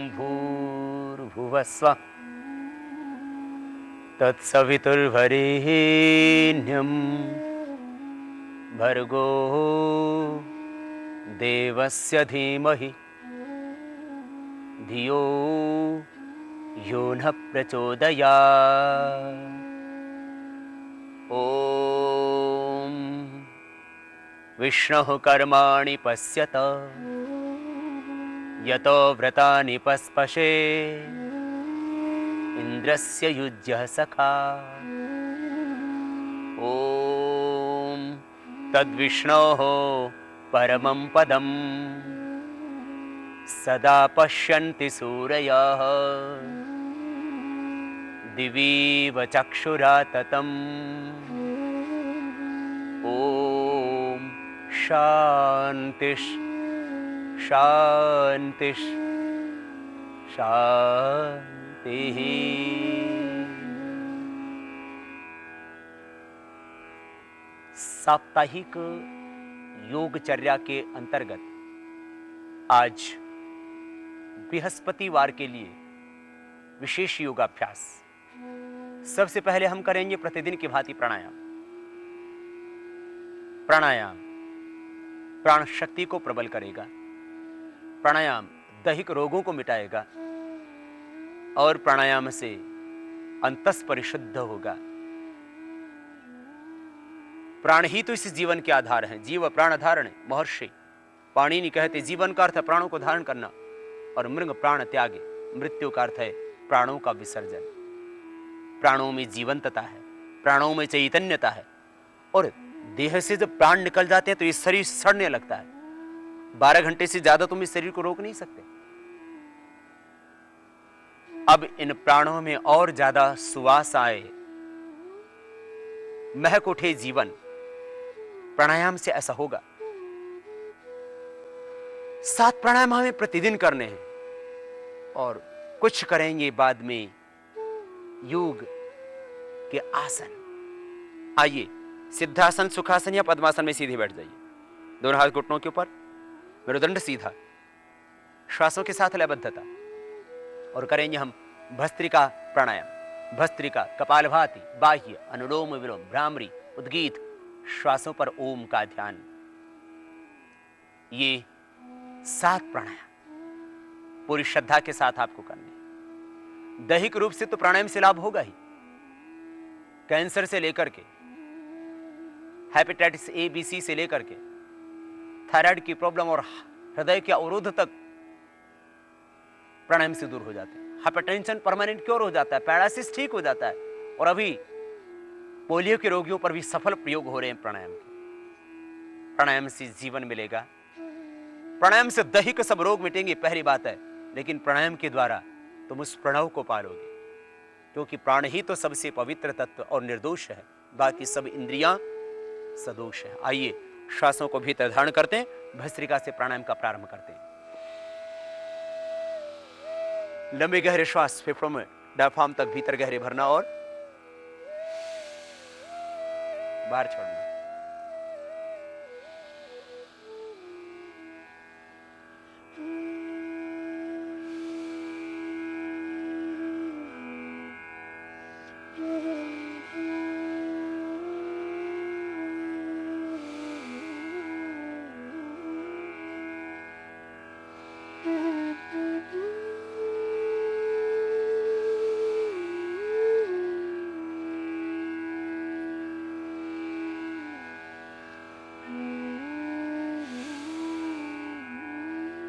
भूर्भुवः स्वः तत्सवितुर्वरेण्यं भर्गो देवस्य धीमहि धियो यो नः प्रचोदयात्। ॐ विष्णुः कर्माणि पश्यत यतो व्रतानि पस्पशे इन्द्रस्य युज्यः सखा। ॐ तद्विष्णोः परमं पदं सदा पश्यन्ति सूरयः दिवीव चक्षुरा ततम्। ॐ शान्तिः शान्तिः शान्तिः। साप्ताहिक योगचर्या के अंतर्गत आज बृहस्पतिवार के लिए विशेष योगाभ्यास। सबसे पहले हम करेंगे प्रतिदिन की भांति प्राणायाम। प्राणायाम प्राण शक्ति को प्रबल करेगा, प्राणायाम दैहिक रोगों को मिटाएगा और प्राणायाम से अंतस परिशुद्ध होगा। प्राण ही तो इस जीवन के आधार हैं। जीव प्राण धारण महर्षि पाणिनि कहते जीवन का अर्थ है प्राणों को धारण करना और मृग प्राण त्यागे, मृत्यु का अर्थ है प्राणों का विसर्जन। प्राणों में जीवंतता है, प्राणों में चैतन्यता है और देह से जब प्राण निकल जाते हैं तो ये शरीर सड़ने लगता है। 12 घंटे से ज्यादा तुम इस शरीर को रोक नहीं सकते। अब इन प्राणों में और ज्यादा सुवास आए, महक उठे जीवन, प्राणायाम से ऐसा होगा। 7 प्राणायाम हमें प्रतिदिन करने हैं और कुछ करेंगे बाद में योग के आसन। आइए सिद्धासन, सुखासन या पद्मासन में सीधे बैठ जाइए। दोनों हाथ घुटनों के ऊपर, मेरुदंड सीधा, श्वासों के साथ लयबद्धता और करेंगे हम भस्त्रिका प्राणायाम। भस्त्रिका कपालभाति, बाह्य, अनुलोम विलोम, भ्रामरी, उद्गीत, श्वासों पर ओम का ध्यान। ये 7 प्राणायाम पूरी श्रद्धा के साथ आपको करने। दैहिक रूप से तो प्राणायाम से लाभ होगा ही। कैंसर से लेकर के हेपेटाइटिस ए बी सी से लेकर के थायराइड की प्रॉब्लम और हृदय के अवरोध तक प्राणायाम से दूर हो जाते हैं। हाइपरटेंशन परमानेंट क्योर हो जाता है, पैरालिसिस ठीक हो जाता है और अभी पोलियो के रोगियों पर भी सफल प्रयोग हो रहे हैं प्राणायाम के। प्राणायाम से जीवन मिलेगा, प्राणायाम से दैहिक सब रोग मिटेंगे, पहली बात है। लेकिन प्राणायाम के द्वारा तुम उस प्रणव को पालोगे, क्योंकि प्राण ही तो सबसे पवित्र तत्व और निर्दोष है, बाकी सब इंद्रियां सदोष है। आइए श्वासों को भीतर धारण करते हैं, भस्त्रिका से प्राणायाम का प्रारंभ करते हैं। लंबे गहरे श्वास फेफड़ों में डायफ्राम तक भीतर गहरे भरना और बाहर छोड़ना।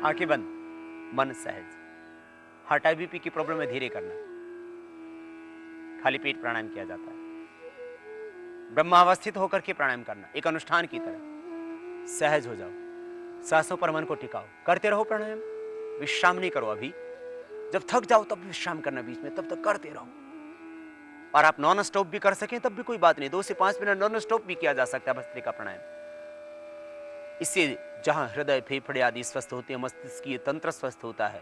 आंखें बंद, मन सहज। हार्ट बीपी की प्रॉब्लम है धीरे करना, खाली पेट प्राणायाम किया जाता है। ब्रह्मावस्थित होकर के प्राणायाम करना, एक अनुष्ठान की तरह। सहज हो जाओ, सांसों पर मन को टिकाओ, करते रहो प्राणायाम, विश्राम नहीं करो। अभी जब थक जाओ तब विश्राम करना, बीच में तब तक करते रहो। और आप नॉन स्टॉप भी कर सकें तब भी कोई बात नहीं, 2 से 5 मिनट नॉन स्टॉप भी किया जा सकता है भस्त्रिका प्राणायाम। इससे जहां हृदय, फेफड़े आदि स्वस्थ होते हैं, मस्तिष्कीय तंत्र स्वस्थ होता है,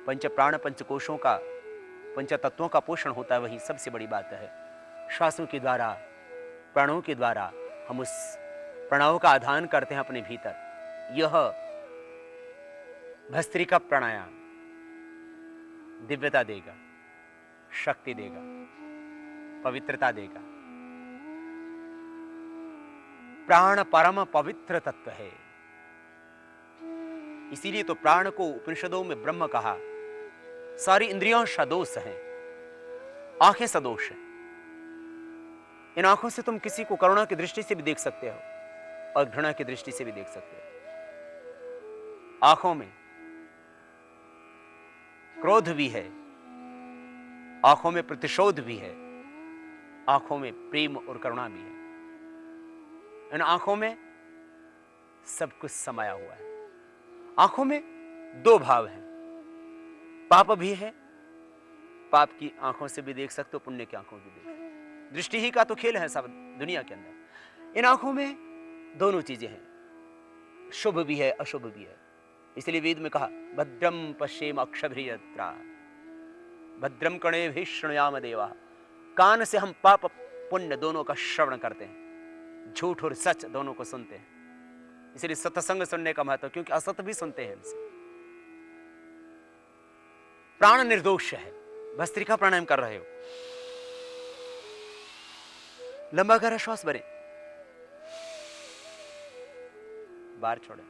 पंच प्राण पंच कोशों का, पंच तत्वों का पोषण होता है, वही सबसे बड़ी बात है। श्वासों के द्वारा, प्राणों के द्वारा हम उस प्रणव का आधान करते हैं अपने भीतर। यह भस्त्रिका प्राणायाम दिव्यता देगा, शक्ति देगा, पवित्रता देगा। प्राण परम पवित्र तत्व है, इसीलिए तो प्राण को उपनिषदों में ब्रह्म कहा। सारी इंद्रियां सदोष हैं, आंखें सदोष हैं। इन आंखों से तुम किसी को करुणा की दृष्टि से भी देख सकते हो और घृणा की दृष्टि से भी देख सकते हो। आंखों में क्रोध भी है, आंखों में प्रतिशोध भी है, आंखों में प्रेम और करुणा भी है। इन आंखों में सब कुछ समाया हुआ है। आंखों में दो भाव हैं, पाप भी है, पाप की आंखों से भी देख सकते हो, पुण्य की आंखों से भी देख सकते हो। दृष्टि ही का तो खेल है सब दुनिया के अंदर। इन आंखों में दोनों चीजें हैं, शुभ भी है, अशुभ भी है। इसलिए वेद में कहा भद्रम पश्येम अक्षभिर्यत्रा भद्रम कर्णेभिः शृणुयाम देवा। कान से हम पाप पुण्य दोनों का श्रवण करते हैं, झूठ और सच दोनों को सुनते हैं। इसलिए सत्संग सुनने का महत्व, क्योंकि असत भी सुनते हैं इनसे। प्राण निर्दोष है। भस्त्रिका प्राणायाम कर रहे हो, लंबा गहरा श्वास भरें, बाहर छोड़ें।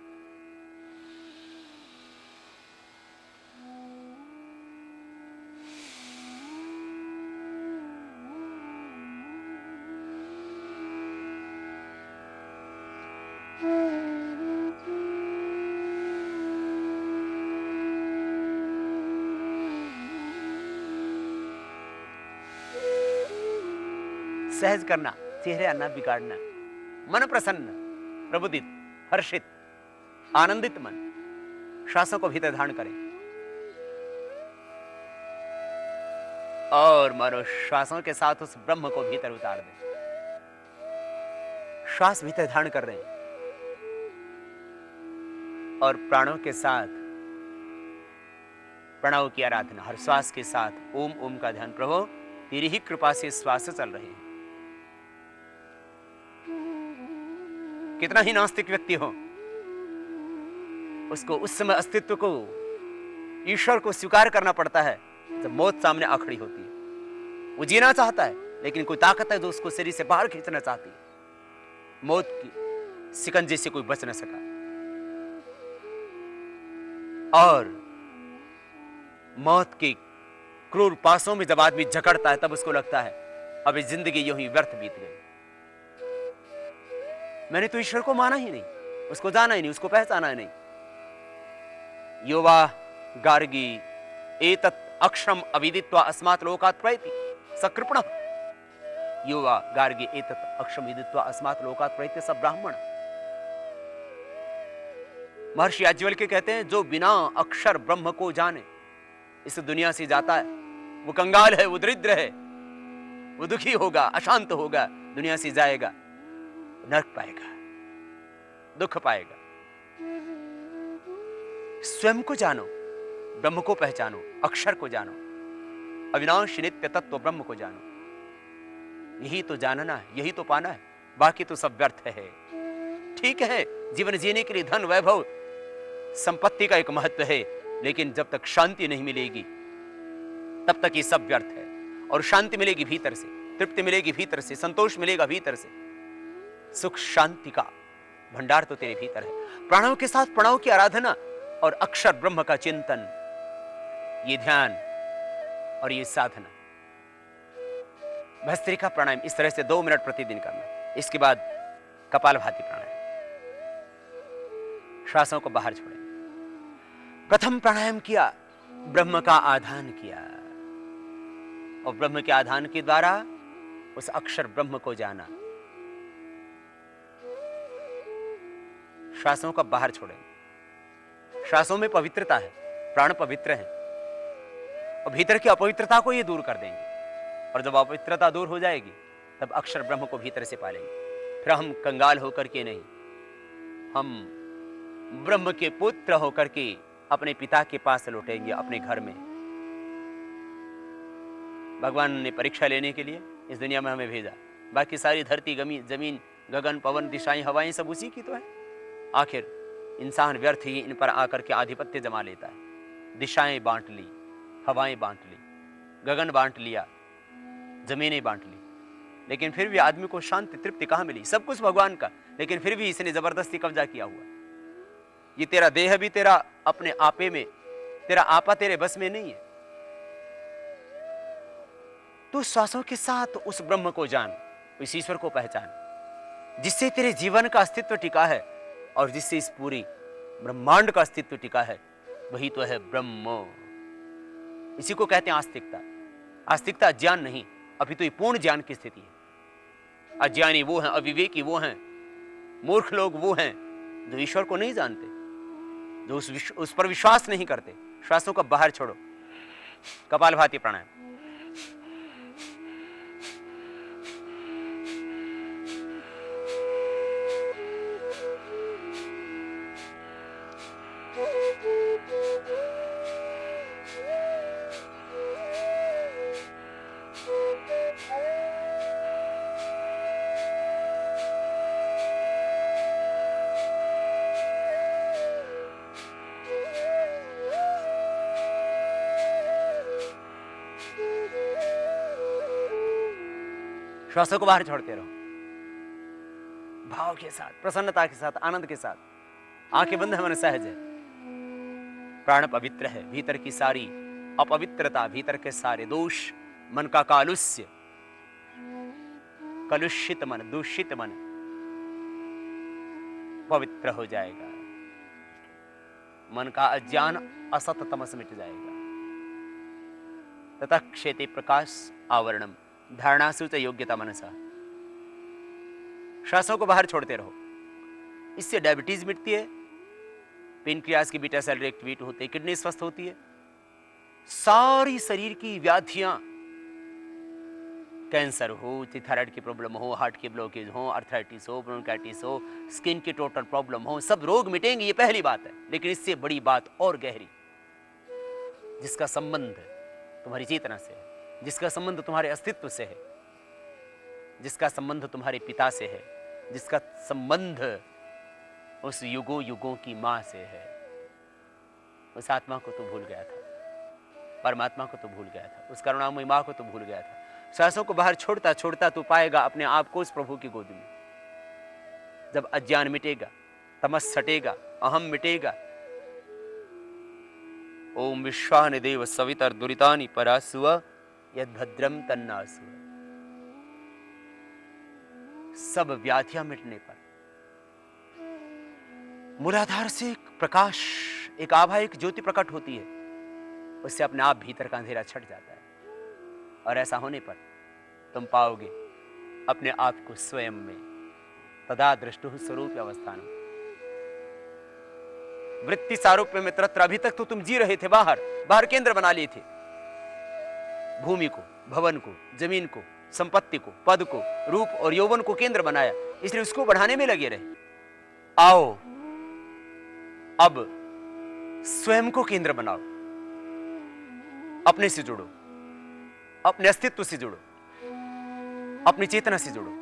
सहज करना, चेहरे अन्ना बिगाड़ना। मन प्रसन्न, प्रबुद्धित, हर्षित, आनंदित मन। श्वासों को भीतर धारण करें और मानो श्वासों के साथ उस ब्रह्म को भीतर उतार दें। श्वास भीतर धारण कर रहे हैं और प्राणों के साथ प्रणव की आराधना। हर श्वास के साथ ओम ओम का ध्यान। प्रभु तेरी ही कृपा से श्वास चल रहे हैं। कितना ही नास्तिक व्यक्ति हो, उसको उस समय अस्तित्व को, ईश्वर को स्वीकार करना पड़ता है जब मौत सामने आ खड़ी होती है। वो जीना चाहता है, लेकिन कोई ताकत है जो उसको शरीर से बाहर खींचना चाहती है। मौत की शिकंजे से कोई बच न सका और मौत के क्रूर पासों में जब आदमी जकड़ता है, तब उसको लगता है अब इस जिंदगी यूं ही व्यर्थ बीत गई। मैंने तो ईश्वर को माना ही नहीं, उसको जाना ही नहीं, उसको पहचाना ही नहीं। युवा गार्गी एतत् अक्षरम अविदित्वा अस्मात् लोकात् प्रयति सकृपण। युवा गार्गी एतत् अक्षरम विदित्वा अस्मात् लोकात् प्रयति स ब्राह्मण। महर्षि याज्ञवल्क्य कहते हैं, जो बिना अक्षर ब्रह्म को जाने इस दुनिया से जाता है, वो कंगाल है, वो दरिद्र है, वो दुखी होगा, अशांत होगा, दुनिया से जाएगा, नरक पाएगा, दुख पाएगा। स्वयं को जानो, ब्रह्म को पहचानो, अक्षर को जानो, अविनाशी नित्य तत्व ब्रह्म को जानो। यही तो जानना है, यही तो पाना है, बाकी तो सब व्यर्थ है। ठीक है, जीवन जीने के लिए धन वैभव संपत्ति का एक महत्व है, लेकिन जब तक शांति नहीं मिलेगी तब तक ये सब व्यर्थ है। और शांति मिलेगी भीतर से, तृप्ति मिलेगी भीतर से, संतोष मिलेगा भीतर से। सुख शांति का भंडार तो तेरे भीतर है। प्राणों के साथ प्रणव की आराधना और अक्षर ब्रह्म का चिंतन, ये ध्यान और ये साधना। भस्त्रिका प्राणायाम इस तरह से 2 मिनट प्रतिदिन करना। इसके बाद कपालभाति प्राणायाम, श्वासों को बाहर छोड़ें। प्रथम प्राणायाम किया, ब्रह्म का आधान किया और ब्रह्म के आधान के द्वारा उस अक्षर ब्रह्म को जाना। श्वासों को बाहर छोड़ें। श्वासों में पवित्रता है, प्राण पवित्र है और भीतर की अपवित्रता को ये दूर कर देंगे। और जब अपवित्रता दूर हो जाएगी तब अक्षर ब्रह्म को भीतर से पालेंगे। फिर हम कंगाल होकर के नहीं, हम ब्रह्म के पुत्र होकर के अपने पिता के पास लौटेंगे, अपने घर में। भगवान ने परीक्षा लेने के लिए इस दुनिया में हमें भेजा। बाकी सारी धरती, जमीन, गगन, पवन, दिशाएं, हवाएं सब उसी की तो है। आखिर इंसान व्यर्थ ही इन पर आकर के आधिपत्य जमा लेता है। दिशाएं बांट ली, हवाएं बांट ली, गगन बांट लिया, जमीनें बांट ली, लेकिन फिर भी आदमी को शांति तृप्ति कहाँ मिली? सब कुछ भगवान का, लेकिन फिर भी इसने जबरदस्ती कब्जा किया हुआ। ये तेरा देह भी तेरा अपने आपे में, तेरा आपा तेरे बस में नहीं है। तू श्वासों के साथ उस ब्रह्म को जान, उस ईश्वर को पहचान, जिससे तेरे जीवन का अस्तित्व टिका है और जिससे इस पूरी ब्रह्मांड का अस्तित्व टिका है। वही तो है ब्रह्म। इसी को कहते हैं आस्तिकता। आस्तिकता अज्ञान नहीं, अभी तो ये पूर्ण ज्ञान की स्थिति है। अज्ञानी वो हैं, अविवेकी वो हैं, मूर्ख लोग वो हैं जो ईश्वर को नहीं जानते, जो उस पर विश्वास नहीं करते। श्वासों को बाहर छोड़ो, कपालभाति प्राणायाम। श्वासों को बाहर छोड़ते रहो, भाव के साथ, प्रसन्नता के साथ, आनंद के साथ। आंखें बंद है, मन सहज है। प्राण पवित्र है, भीतर की सारी अपवित्रता, भीतर के सारे दोष, मन का कालुष्य, कलुषित मन, दूषित मन पवित्र हो जाएगा। मन का अज्ञान असत तमस मिट जाएगा। तथा क्षेते प्रकाश आवरणम धारणासु च योग्यता मनसा। श्वासों को बाहर छोड़ते रहो। इससे डायबिटीज मिटती है, पेनक्रियास की बीटा सेल एक्टिवेट होते हैं, किडनी स्वस्थ होती है, सारी शरीर की व्याधियां, कैंसर हो, थायराइड की प्रॉब्लम हो, हार्ट की ब्लॉकेज हो, अर्थराइटिस हो, ब्रोंकाइटिस हो, स्किन की टोटल प्रॉब्लम हो, सब रोग मिटेंगे। ये पहली बात है। लेकिन इससे बड़ी बात और गहरी, जिसका संबंध तुम्हारी चेतना से है, जिसका संबंध तुम्हारे अस्तित्व से है, जिसका संबंध तुम्हारे पिता से है, जिसका संबंध उस युगों युगों की मां से है। उस आत्मा को तो भूल गया था, परमात्मा को तो भूल गया था, उस करुणामयी मां को तो भूल गया था। श्वासों को बाहर छोड़ता छोड़ता तू पाएगा अपने आप को उस प्रभु की गोद में। जब अज्ञान मिटेगा, तमस हटेगा, अहम मिटेगा। ओम विश्वानि देव सवितर दुरितानि परासुव यद भद्रम तन्नासुव। सब व्याधियां मिटने पर मूलाधार से एक प्रकाश, एक आभा, एक ज्योति प्रकट होती है। उससे अपने आप भीतर का अंधेरा छट जाता है। और ऐसा होने पर तुम पाओगे अपने आप को स्वयं में। तदा दृष्टुः स्वरूप अवस्थान। वृत्ति सारूप्य में तत्र। अभी तक तो तुम जी रहे थे बाहर केंद्र बना लिए थे। भूमि को, भवन को, जमीन को, संपत्ति को, पद को, रूप और यौवन को केंद्र बनाया, इसलिए उसको बढ़ाने में लगे रहे। आओ अब स्वयं को केंद्र बनाओ, अपने से जुड़ो, अपने अस्तित्व से जुड़ो, अपनी चेतना से जुड़ो,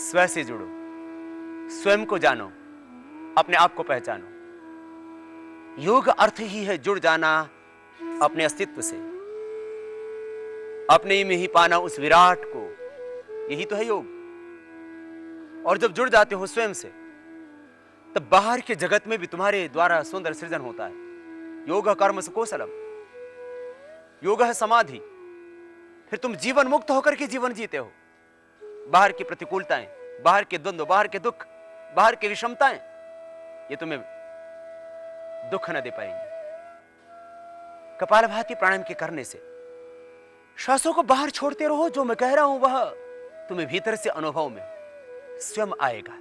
स्वयं से जुड़ो, स्वयं को जानो, अपने आप को पहचानो। योग अर्थ ही है जुड़ जाना अपने अस्तित्व से, अपने ही में ही पाना उस विराट को। यही तो है योग। और जब जुड़ जाते हो स्वयं से, तब बाहर के जगत में भी तुम्हारे द्वारा सुंदर सृजन होता है। योग कर्म से कौशलम, योग है समाधि। फिर तुम जीवन मुक्त होकर के जीवन जीते हो। बाहर की प्रतिकूलताएं, बाहर के द्वंद्व, बाहर के दुख, बाहर की विषमताएं, ये तुम्हें दुख न दे पाएंगे। कपालभाति प्राणायाम के करने से श्वासों को बाहर छोड़ते रहो। जो मैं कह रहा हूं वह तुम्हें भीतर से अनुभव में स्वयं आएगा।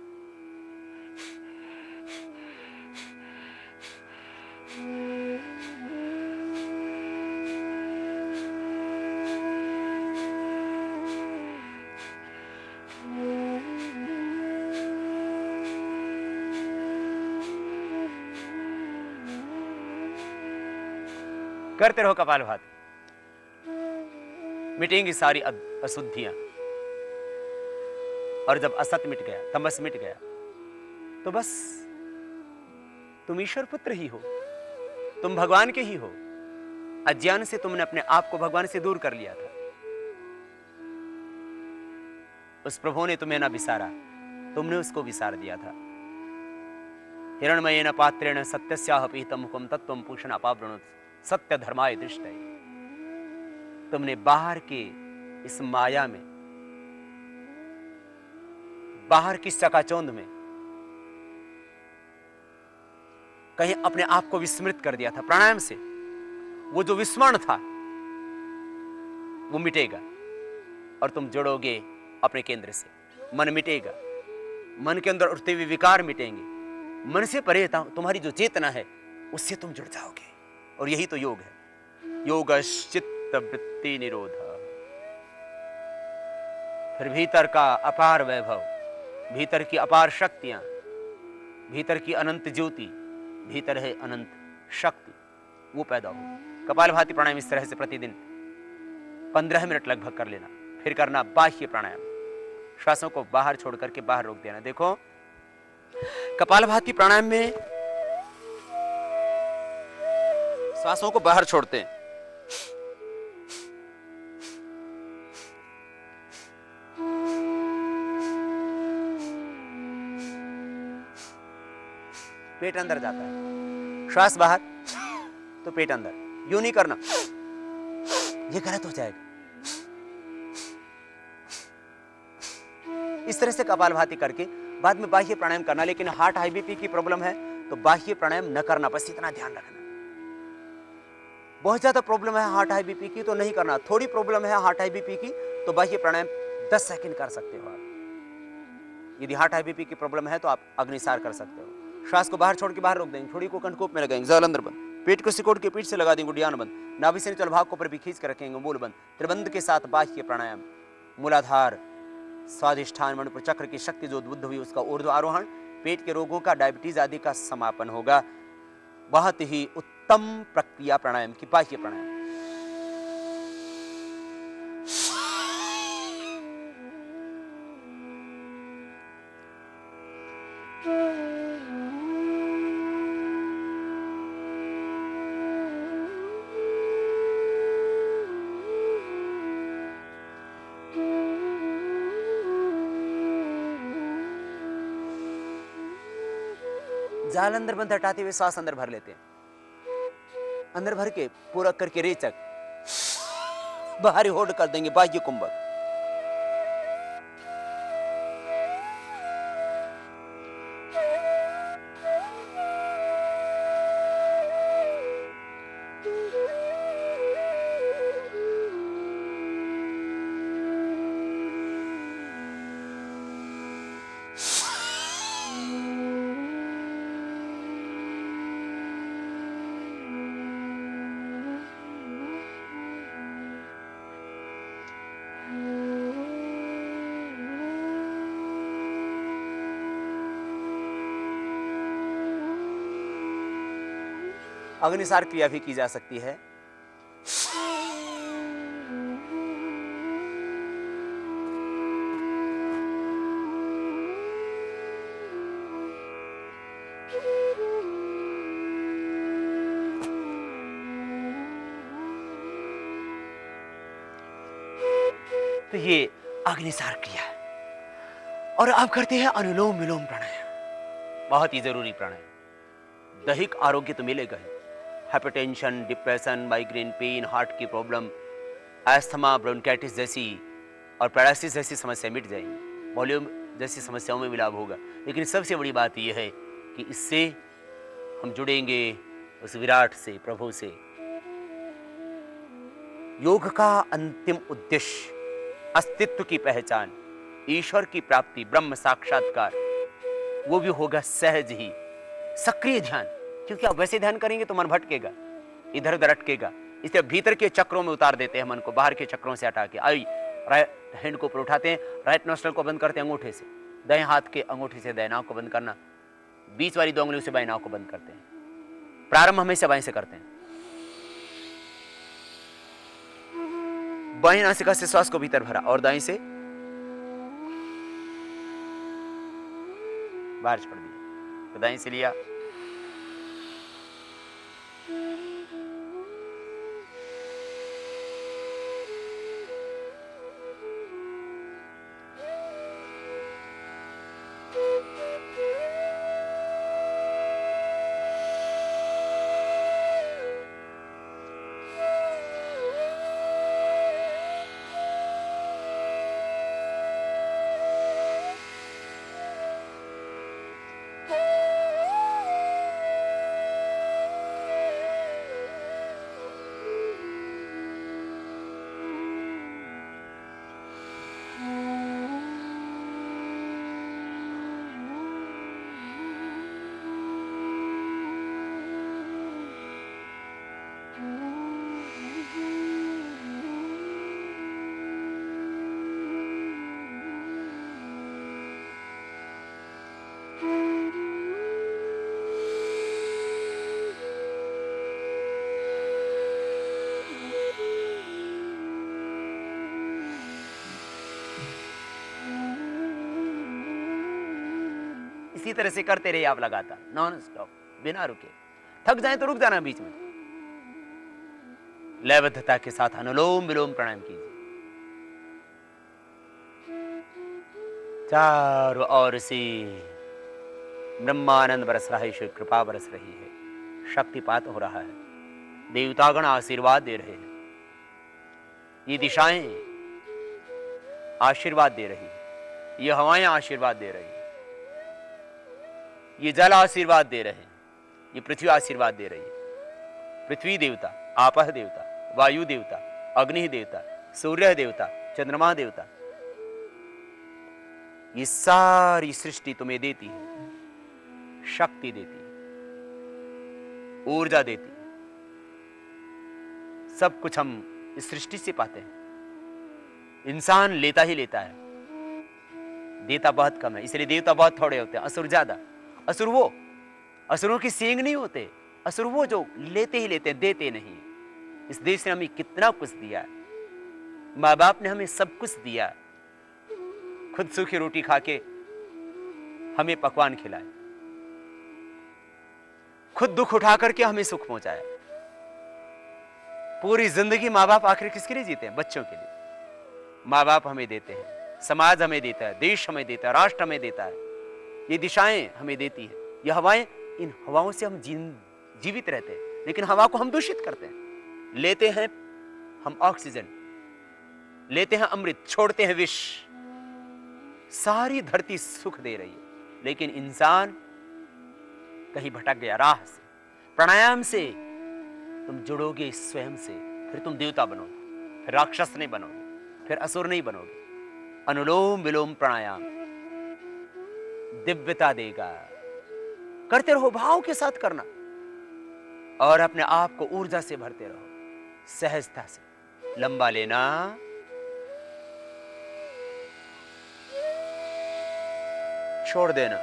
करते रहो कपालभाति, मिटेंगी सारी अशुद्धियां। और जब असत मिट गया, तमस मिट गया, तो बस तुम ईश्वर पुत्र ही हो, तुम भगवान के ही हो। अज्ञान से तुमने अपने आप को भगवान से दूर कर लिया था। उस प्रभु ने तुम्हें ना विसारा, तुमने उसको विसार दिया था। हिरणमयेन पात्रेण सत्यस्याह पीतम मुखम तत्वम पूषण अपावृणुत सत्य धर्माय दृष्टये। तुमने बाहर के इस माया में, बाहर की चकाचौंध में कहीं अपने आप को विस्मृत कर दिया था। प्राणायाम से वो जो विस्मरण था वो मिटेगा और तुम जुड़ोगे अपने केंद्र से। मन मिटेगा, मन के अंदर उठते हुए विकार मिटेंगे, मन से परे तुम्हारी जो चेतना है उससे तुम जुड़ जाओगे। और यही तो योग है, योगश्चित्त वृत्ति निरोध। फिर भीतर का अपार वैभव, भीतर की अपार शक्तियां, भीतर की अनंत ज्योति, भीतर है अनंत शक्ति, वो पैदा हो। कपालभाति प्राणायाम इस तरह से प्रतिदिन 15 मिनट लगभग कर लेना। फिर करना बाह्य प्राणायाम, श्वासों को बाहर छोड़ करके बाहर रोक देना। देखो कपालभाति प्राणायाम में श्वासों को बाहर छोड़ते हैं, पेट अंदर जाता है, श्वास बाहर तो पेट अंदर। यूं नहीं करना, ये गलत हो जाएगा। इस तरह से कपालभाति करके बाद में बाह्य प्राणायाम करना। लेकिन हार्ट हाई बीपी की प्रॉब्लम है तो बाह्य प्राणायाम न करना, बस इतना ध्यान रखना। बहुत ज्यादा प्रॉब्लम है हार्ट हाई बीपी की तो नहीं करना। थोड़ी प्रॉब्लम है हार्ट हाई बीपी की तो बाह्य प्राणायाम 10 सेकंड कर सकते हो आप। यदि हार्ट हाई बीपी की प्रॉब्लम है तो आप अग्निसार कर सकते हो। श्वास को बाहर छोड़ के बाहर रोक देंगे, थोड़ी को कंठकोप में लगाएंगे, जाल अंदर बंद, पेट को सिकोड़ के पीठ से लगा देंगे, गुडियान बंद, नाभि से निचल भाग को ऊपर भी खींच कर रखेंगे, मूल बंद, त्रिबंध के साथ बाह्य प्राणायाम। मूलाधार, स्वादिष्ठान, मणिपुर चक्र की शक्ति जो उद्बुद्ध हुई उसका ऊर्ध्व आरोहण, पेट के रोगों का, डायबिटीज आदि का समापन होगा। बहुत ही उत्तम प्रक्रिया प्राणायाम की, बाह्य प्राणायाम। जाल अंदर बंद हटाते हुए श्वास अंदर भर लेते हैं, अंदर भर के पूरा करके रेचक बाहरी होल्ड कर देंगे, बाह्य कुंभक। अग्निसार क्रिया भी की जा सकती है। तो ये अग्निसार क्रिया है। और अब करते हैं अनुलोम विलोम प्राणायाम, बहुत ही जरूरी प्राणायाम। दैहिक आरोग्य तो मिलेगा ही, hypertension, depression, migraine, pain, heart की प्रॉब्लम, एस्थमा, ब्रोंकाइटिस जैसी और पैरालिसिस जैसी समस्या मिट जाएंगी, वॉल्यूम जैसी समस्याओं में भी लाभ होगा। लेकिन सबसे बड़ी बात यह है कि इससे हम जुड़ेंगे उस विराट से, प्रभु से। योग का अंतिम उद्देश्य अस्तित्व की पहचान, ईश्वर की प्राप्ति, ब्रह्म साक्षात्कार, वो भी होगा सहज ही, सक्रिय ध्यान। क्योंकि आप वैसे ध्यान करेंगे तो मन भटकेगा, इधर उधर अटकेगा। इसलिए भीतर के चक्रों में उतार देते हैं मन को, बाहर के चक्रों से हटा के। आई राइट हैंड को ऊपर उठाते हैं, राइट नोस्ट्रल को बंद करते हैं अंगूठे से, दाएं हाथ के अंगूठे से दाएं नाक को बंद करना, बीच वाली 2 उंगलियों से बाएं नाक को बंद करते हैं। प्रारंभ हमेशा बाएं से करते हैं। बाएं नासिका से श्वास को भीतर भरा और दाएं से बाहर छोड़ दिया। तो दाएं से लिया, इसी तरह से करते रहिए आप लगातार, नॉन स्टॉप, बिना रुके। थक जाए तो रुक जाना बीच में, लयबद्धता के साथ अनुलोम विलोम प्राणायाम कीजिए। चारों ओर से ब्रह्मानंद बरस रहा है, ईश्वर कृपा बरस रही है, शक्तिपात हो रहा है, देवतागण आशीर्वाद दे रहे हैं, ये दिशाएं आशीर्वाद दे रही है, ये हवाएं आशीर्वाद दे रही है, ये जल आशीर्वाद दे रहे हैं, ये पृथ्वी आशीर्वाद दे रही है। पृथ्वी देवता, आपह देवता, वायु देवता, अग्नि देवता, सूर्य देवता, चंद्रमा देवता, ये सारी सृष्टि तुम्हें देती है, शक्ति देती है, ऊर्जा देती है। सब कुछ हम इस सृष्टि से पाते हैं। इंसान लेता ही लेता है, देता बहुत कम है, इसलिए देवता बहुत थोड़े होते हैं, असुर ज्यादा। असुर वो, असुरों की सींग नहीं होते, असुर वो जो लेते ही लेते, देते नहीं। इस देश ने हमें कितना कुछ दिया, माँ बाप ने हमें सब कुछ दिया, खुद सूखी रोटी खा के हमें पकवान खिलाए, खुद दुख उठा करके हमें सुख पहुंचाया। पूरी जिंदगी माँ बाप आखिर किसके लिए जीते हैं? बच्चों के लिए। माँ बाप हमें देते हैं, समाज हमें देता है, देश हमें देता है, राष्ट्र हमें देता है, ये दिशाएं हमें देती है, ये हवाएं, इन हवाओं से हम जीवित रहते हैं। लेकिन हवा को हम दूषित करते हैं, लेते हैं हम ऑक्सीजन, लेते हैं अमृत, छोड़ते हैं विष। सारी धरती सुख दे रही है, लेकिन इंसान कहीं भटक गया राह से। प्राणायाम से तुम जुड़ोगे स्वयं से, फिर तुम देवता बनोगे, फिर राक्षस नहीं बनोगे, फिर असुर नहीं बनोगे। अनुलोम विलोम प्राणायाम दिव्यता देगा। करते रहो, भाव के साथ करना, और अपने आप को ऊर्जा से भरते रहो, सहजता से। लंबा लेना, छोड़ देना।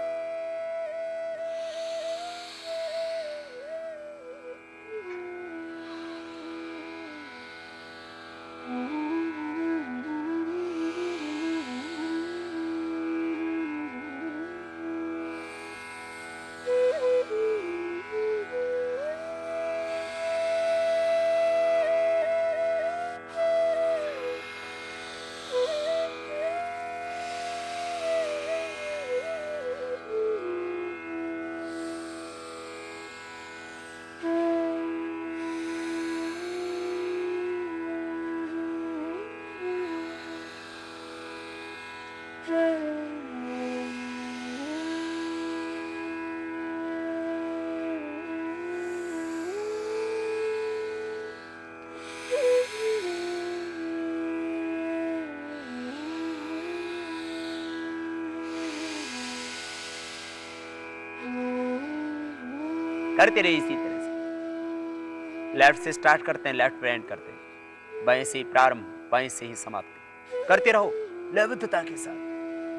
करते रहिए इसी तरह से। लेफ्ट से स्टार्ट करते हैं, लेफ्ट पे एंड करते हैं, बाएं से ही प्रारंभ, बाएं से ही समाप्ति। करते रहो लयबद्धता के साथ,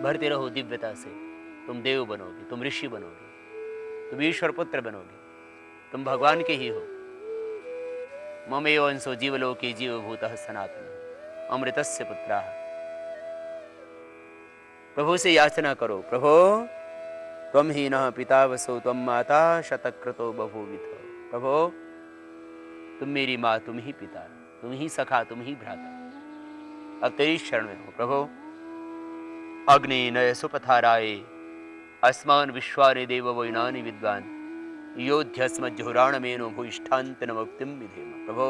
भरते रहो दिव्यता से। तुम देव बनोगे, तुम ऋषि बनोगे, तुम ईश्वर पुत्र बनोगे, तुम भगवान के ही हो। ममेव अंशो जीवलोके जीवभूतः सनातन अमृतस्य पुत्रः। प्रभु से याचना करो, प्रभु त्वं ही नः पिता वसो त्वं माता शतक्रतो बभूविथ। प्रभु तुम मेरी माँ, तुम ही पिता, तुम ही सखा, तुम ही भ्राता। अब तेरी शरण में हो प्रभु। अग्नि नय सुपथाराय अस्मान विश्वानि देव वैनानि विद्वान योध्यस्मज्जुहुराण मेनो भूष्ठान्तन मुक्तिम विधेम। प्रभु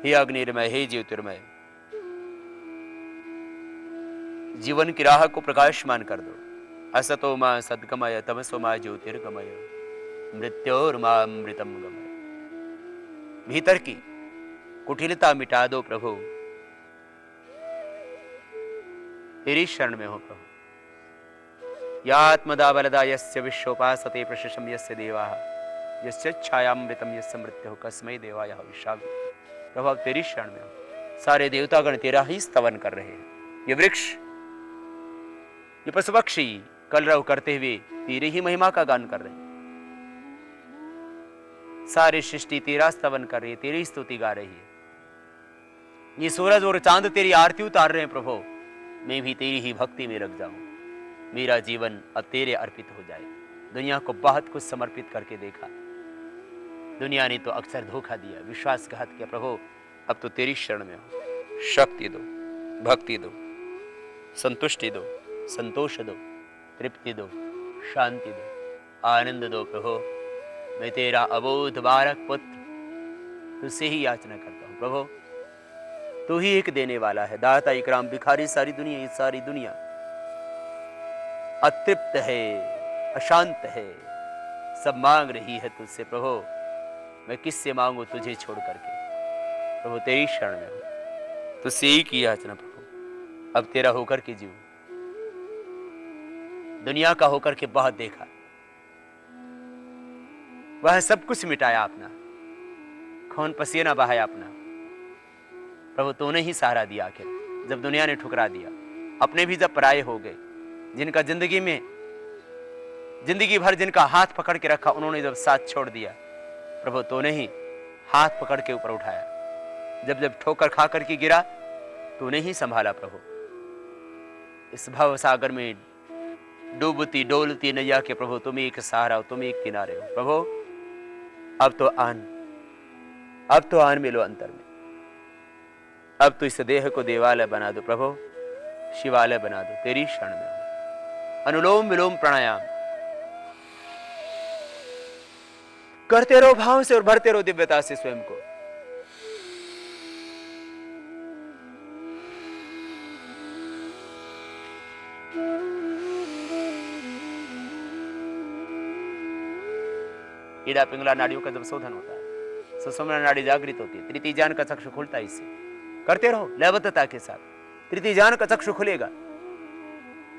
हे अग्निर्मय, हे ज्योतिर्मय, जीवन की राह को प्रकाशमान कर दो। असतो मां सद्गमय तमसो मां ज्योतिर्गमय मृत्योर्मामृतम गमय। भीतर की कुटिलता मिटा दो प्रभु। तेरी शरण में हो प्रभु। यात्मदा बलदा यस्य विश्वोपासते प्रशशम यस्य देवाः यस्य छायामृतम यस्य मृत्युः कस्मै देवाय हविष्यामि। प्रभु अब तेरी शरण में हो। सारे देवतागण तेरा ही स्तवन कर रहे हैं। ये वृक्ष, ये पशु पक्षी कलरव करते हुए तेरी ही महिमा का गान कर रहे हैं। सारी सृष्टि तेरा स्तवन कर रही है, तेरी स्तुति गा रही है। ये सूरज और चांद तेरी आरती उतार रहे हैं प्रभु। मैं भी तेरी ही भक्ति में लग जाऊं। मेरा जीवन अब तेरे अर्पित हो जाए। दुनिया को बहुत कुछ समर्पित करके देखा, दुनिया ने तो अक्सर धोखा दिया, विश्वासघात किया। प्रभु अब तो तेरी शरण में हो। शक्ति दो, भक्ति दो, संतुष्टि दो, संतोष दो, तृप्ति दो, शांति दो, आनंद दो। प्रभु मैं तेरा अबोध बालक पुत्र तुझसे ही याचना करता हूँ। प्रभु तू ही एक देने वाला है, दाता इकराम भिखारी। सारी दुनिया, ये सारी दुनिया अतृप्त है, अशांत है, सब मांग रही है तुझसे। प्रभु मैं किससे मांगू तुझे छोड़ करके। प्रभु तेरी शरण में हूं, तुझसे ही की याचना। प्रभु अब तेरा होकर के जीव, दुनिया का होकर के बहुत देखा, वह सब कुछ मिटाया अपना, खून पसीना बहाया अपना। प्रभु तूने ही सहारा दिया। आखिर जब दुनिया ने ठुकरा दिया, अपने भी जब पराये हो गए, जिनका जिंदगी में जिंदगी भर जिनका हाथ पकड़ के रखा, उन्होंने जब साथ छोड़ दिया, प्रभु तूने ही हाथ पकड़ के ऊपर उठाया। जब जब ठोकर खा कर के गिरा, तूने ही संभाला। प्रभु इस भव सागर में डूबती डोलती नैया के प्रभु तुम एक सहारा हो, तुम एक किनारे हो। प्रभु अब तो आन मिलो अंतर में। अब तो इस देह को देवालय बना दो प्रभु, शिवालय बना दो, तेरी शरण में हो। अनुलोम विलोम प्राणायाम करते रहो भाव से और भरते रहो दिव्यता से स्वयं को। ईड़ा पिंगला नाड़ियों का जब शोधन होता है, सुषुम्ना नाड़ी जागृत होती है, तृतीय ज्ञान का चक्षु खुलता है। इससे करते रहो लयबद्धता के साथ, तृतीय ज्ञान का चक्षु खुलेगा,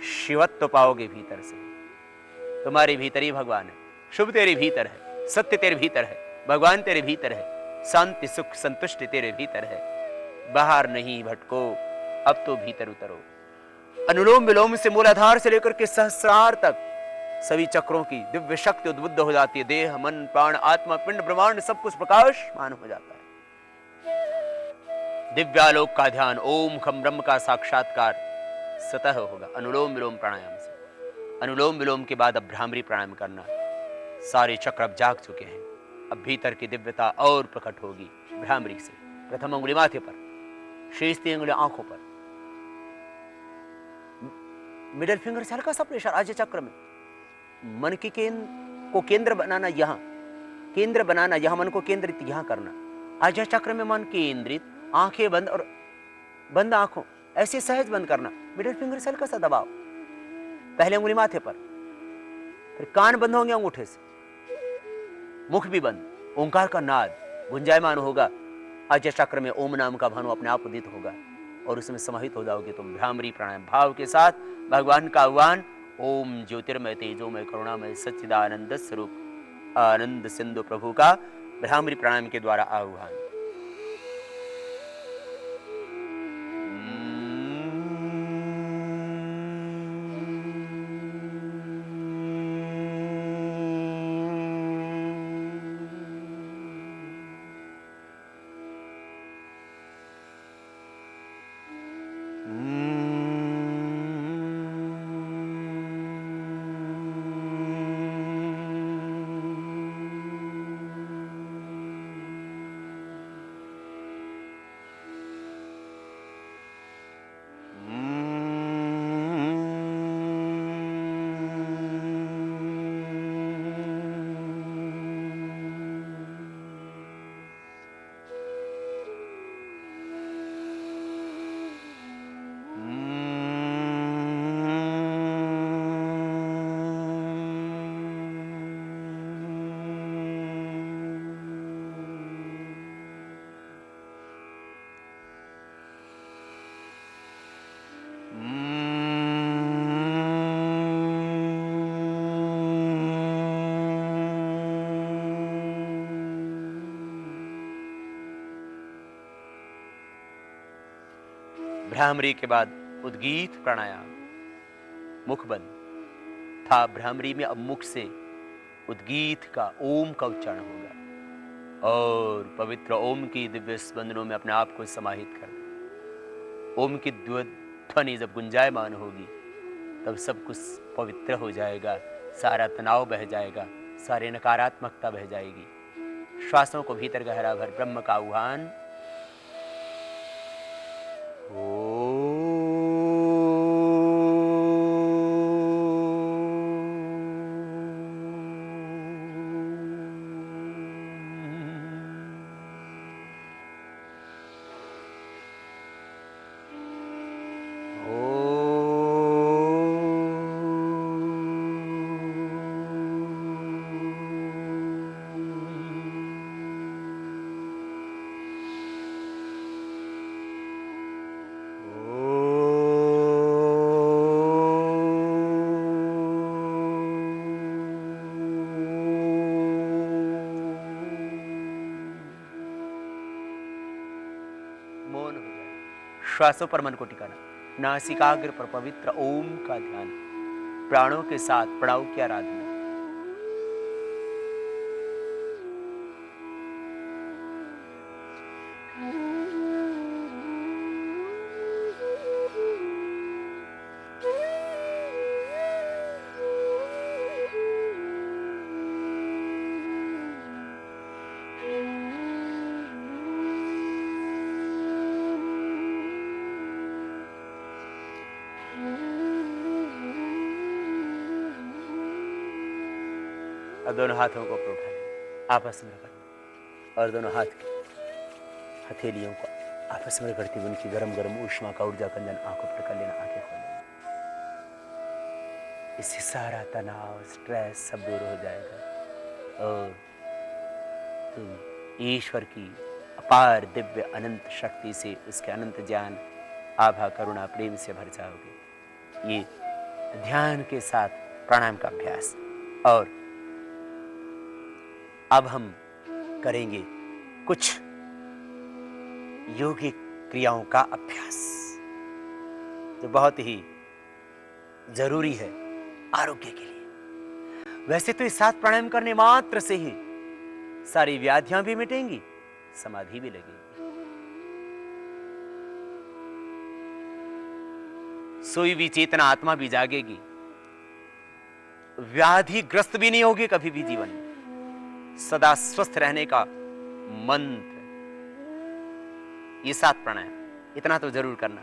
शिवत्व पाओगे भीतर से। तुम्हारे भीतर ही भगवान है, शुभ तेरे भीतर है, सत्य तेरे भीतर है, भगवान तेरे भीतर है, शांति सुख संतुष्टि तेरे भीतर है। बाहर नहीं भटको, अब तो भीतर उतरो। अनुलोम विलोम से मूलाधार से लेकर के सहस्रार तक सभी चक्रों की दिव्य शक्ति उद्बुद्ध हो जाती है। देह मन प्राण आत्मा पिंड ब्रह्मांड सब कुछ प्रकाशमान हो जाता है। दिव्यालोक का ध्यान, ओम खम ब्रह्म का साक्षात्कार स्वतः होगा अनुलोम विलोम प्राणायाम से। अनुलोम विलोम के बाद अब भ्रामरी प्राणायाम करना। सारे चक्र अब जाग चुके हैं, अब भीतर की दिव्यता और प्रकट होगी भ्रामरी से। प्रथम अंगुली माथे पर, शेष 3 अंगुली आंखों पर, मिडिल फिंगर से हल्का सा प्रेशर आज्य चक्र में। मन के को केंद्र बनाना, यहाँ केंद्र बनाना, यहाँ मन को केंद्रित यहाँ करना। आज्य चक्र में मन केंद्रित, आंखें बंद और बंद आंखों ऐसे सहज बंद करना। मिडिल फिंगर से हल्का सा दबाव, पहले अंगुली माथे पर, फिर कान बंद होंगे अंगूठे से, मुख भी बंद। ओंकार का नाद गुंजायमान होगा। आज्य चक्र में ओम नाम का भानु अपने आप उदित होगा और उसमें समाहित हो जाओगे तुम भ्रामरी प्राणायाम भाव के साथ। भगवान का आह्वान, ओम ज्योतिर्मय तेजोमय करुणामय सच्चिदानंद स्वरूप आनंद सिंधु प्रभु का भ्रामरी प्राणायाम के द्वारा आह्वान। भ्रामरी के बाद उद्गीत प्राणायाम, मुख बंद था। भ्रामरी में अब मुख से उद्गीत का ओम का उच्चारण होगा और पवित्र ओम की दिव्य स्पंदनों में अपने आप को समाहित कर दो। ओम की ध्वनि जब गुंजायमान होगी तब सब कुछ पवित्र हो जाएगा, सारा तनाव बह जाएगा, सारी नकारात्मकता बह जाएगी। श्वासों को भीतर गहरा भर, ब्रह्म का आह्वान। श्वासों पर मन को टिकाना, नासिकाग्र पर पवित्र ओम का ध्यान, प्राणों के साथ प्रणव की आराधना। और दोनों हाथों को ऊपर उठा लें, आपस में रखना, और दोनों हाथ की हथेलियों को आपस में करते हुए उनकी गरम गरम ऊष्मा का ऊर्जा कंजन आंखों पर कर लेना, आंखें खोल लेना। इससे सारा तनाव, स्ट्रेस सब दूर हो जाएगा और तुम ईश्वर की अपार दिव्य अनंत शक्ति से, उसके अनंत ज्ञान, आभा, करुणा, प्रेम से भर जाओगे। ये ध्यान के साथ प्राणायाम का अभ्यास। और अब हम करेंगे कुछ योगिक क्रियाओं का अभ्यास जो बहुत ही जरूरी है आरोग्य के लिए। वैसे तो इस साथ प्राणायाम करने मात्र से ही सारी व्याधियां भी मिटेंगी, समाधि भी लगेगी, सोई भी चेतना आत्मा भी जागेगी, व्याधिग्रस्त भी नहीं होगी कभी भी जीवन में। सदा स्वस्थ रहने का मंत्र ये 7 प्राणायाम, इतना तो जरूर करना।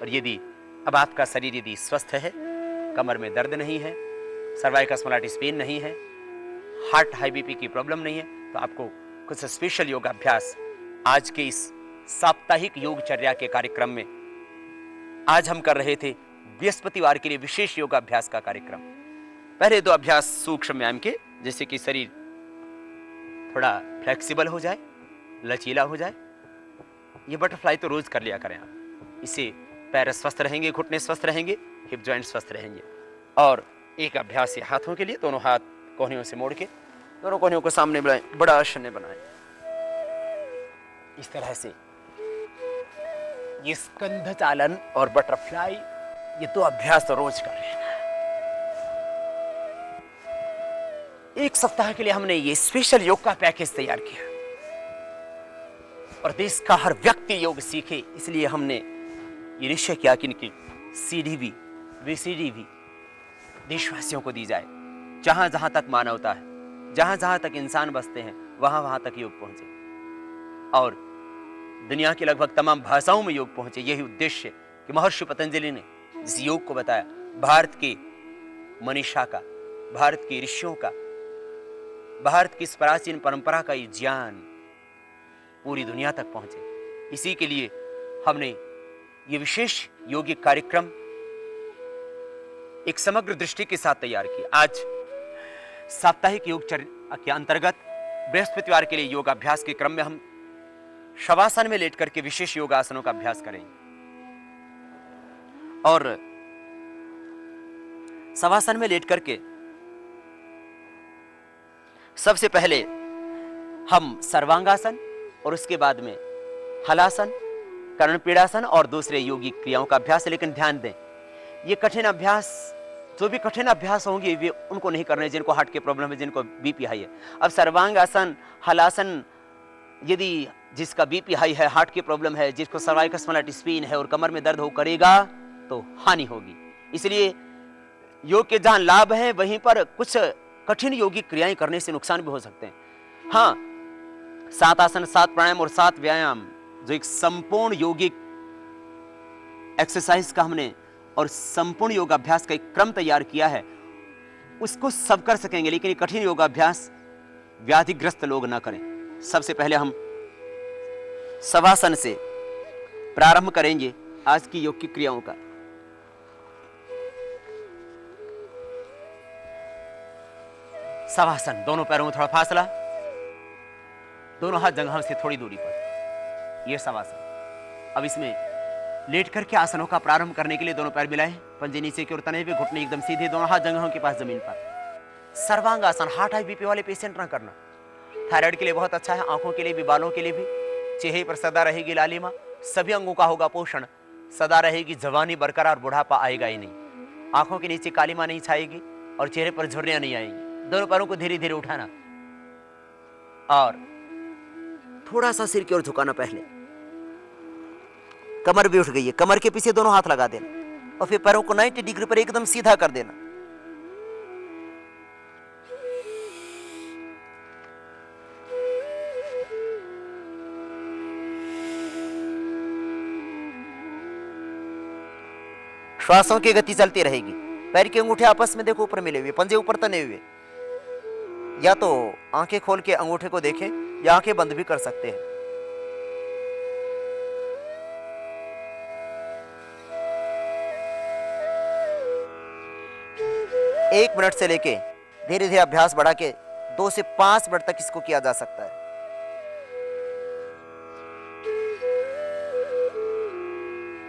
और यदि अब आपका शरीर यदि स्वस्थ है, कमर में दर्द नहीं है, सर्वाइकल स्पॉन्डिलाइटिस पेन नहीं है, हार्ट हाई बीपी की प्रॉब्लम नहीं है, तो आपको कुछ स्पेशल योगाभ्यास आज के इस साप्ताहिक योगचर्या के कार्यक्रम में आज हम कर रहे थे। बृहस्पतिवार के लिए विशेष योगाभ्यास का कार्यक्रम। पहले 2 अभ्यास सूक्ष्म व्यायाम के, जैसे कि शरीर थोड़ा फ्लेक्सिबल हो जाए, लचीला हो जाए। ये बटरफ्लाई तो रोज कर लिया करें आप, इससे पैर स्वस्थ रहेंगे, घुटने स्वस्थ रहेंगे, हिप जॉइंट स्वस्थ रहेंगे। और एक अभ्यास है हाथों के लिए, दोनों हाथ कोहनियों से मोड़ के दोनों कोहनियों को सामने बनाएं, बड़ा आसन बनाएं। इस तरह से ये स्कंध चालन और बटरफ्लाई, ये 2 अभ्यास तो रोज कर लेना। एक सप्ताह के लिए हमने ये स्पेशल योग का पैकेज तैयार किया और देश का हर व्यक्ति योग सीखे, इसलिए हमने ये निश्चय किया कि इनकी सीडी भी, वीसीडी भी देशवासियों को दी जाए। जहां जहां तक मानवता है, जहां जहां तक इंसान बसते हैं, वहां वहां तक योग पहुंचे और दुनिया की लगभग तमाम भाषाओं में योग पहुंचे। यही उद्देश्य कि महर्षि पतंजलि ने इस योग को बताया, भारत के मनीषा का, भारत के ऋषियों का, भारत की इस प्राचीन परंपरा का ये ज्ञान पूरी दुनिया तक पहुंचे। इसी के लिए हमने ये विशेष योगिक कार्यक्रम एक समग्र दृष्टि के साथ तैयार किया। आज साप्ताहिक योगचर्या के अंतर्गत बृहस्पतिवार के लिए योगाभ्यास के क्रम में हम शवासन में लेट करके विशेष योगासनों का अभ्यास करेंगे। और शवासन में लेट करके सबसे पहले हम सर्वांगासन और उसके बाद में हलासन, कर्णपीड़ासन और दूसरे योगिक क्रियाओं का अभ्यास है। लेकिन ध्यान दें, ये कठिन अभ्यास, जो भी कठिन अभ्यास होंगे वे उनको नहीं करने जिनको हार्ट की प्रॉब्लम है, जिनको बीपी हाई है। अब सर्वांगासन, हलासन, यदि जिसका बीपी हाई है, हार्ट की प्रॉब्लम है, जिसको सर्वाइकल स्पॉन्डिलाइटिस पेन है और कमर में दर्द हो करेगा तो हानि होगी। इसलिए योग के जहां लाभ है वहीं पर कुछ कठिन योगिक क्रियाएं करने से नुकसान भी हो सकते हैं। हाँ, 7 आसन, 7 प्राणायाम और 7 व्यायाम जो एक संपूर्ण योगिक एक्सरसाइज का हमने और संपूर्ण योगाभ्यास का एक क्रम तैयार किया है, उसको सब कर सकेंगे, लेकिन ये कठिन योगाभ्यास व्याधिग्रस्त लोग ना करें। सबसे पहले हम शवासन से प्रारंभ करेंगे आज की योग की क्रियाओं का। शवासन, दोनों पैरों में थोड़ा फासला, दोनों हाथ जंघाओं से थोड़ी दूरी पर, यह शवासन। अब इसमें लेट करके आसनों का प्रारंभ करने के लिए दोनों पैर मिलाएं, पंजे नीचे की ओर तने हुए, घुटने एकदम सीधे, दोनों हाथ जंघाओं के पास जमीन पर। सर्वांगासन, हार्ट हाई बीपी वाले पेशेंट ना करना, थायराइड के लिए बहुत अच्छा है, आंखों के लिए भी, बालों के लिए भी। चेहरे पर सदा रहेगी लालिमा, सभी अंगों का होगा पोषण, सदा रहेगी जवानी बरकरार, बुढ़ापा आएगा ही नहीं। आंखों के नीचे कालिमा नहीं छाएगी और चेहरे पर झुर्रियां नहीं आएंगी। दोनों पैरों को धीरे धीरे उठाना और थोड़ा सा सिर की ओर झुकाना। पहले कमर भी उठ गई है, कमर के पीछे दोनों हाथ लगा देना और फिर पैरों को 90 डिग्री पर एकदम सीधा कर देना। श्वासों की गति चलती रहेगी। पैर के अंगूठे आपस में देखो ऊपर मिले हुए, पंजे ऊपर तने हुए। या तो आंखें खोल के अंगूठे को देखें या आंखें बंद भी कर सकते हैं। एक मिनट से लेके धीरे धीरे अभ्यास बढ़ा के 2 से 5 मिनट तक इसको किया जा सकता है।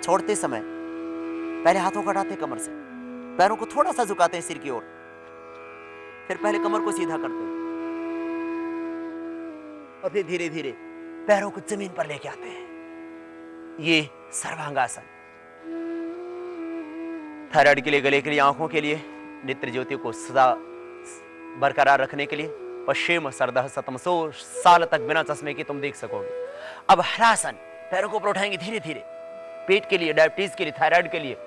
छोड़ते समय पहले हाथों को हटाते कमर से, पैरों को थोड़ा सा झुकाते हैं सिर की ओर, फिर पहले कमर को सीधा करते हैं और फिर धीरे धीरे पैरों को जमीन पर लेके आते हैं। ये सर्वांगासन। थायराइड के लिए, गले के लिए, आंखों के लिए, नेत्र ज्योति को सदा बरकरार रखने के लिए, पश्चिम सरदह सतमसो, साल तक बिना चश्मे के तुम देख सकोगे। अब हलासन, पैरों को ऊपर उठाएंगे धीरे धीरे। पेट के लिए, डायबिटीज के लिए, थायराइड के लिए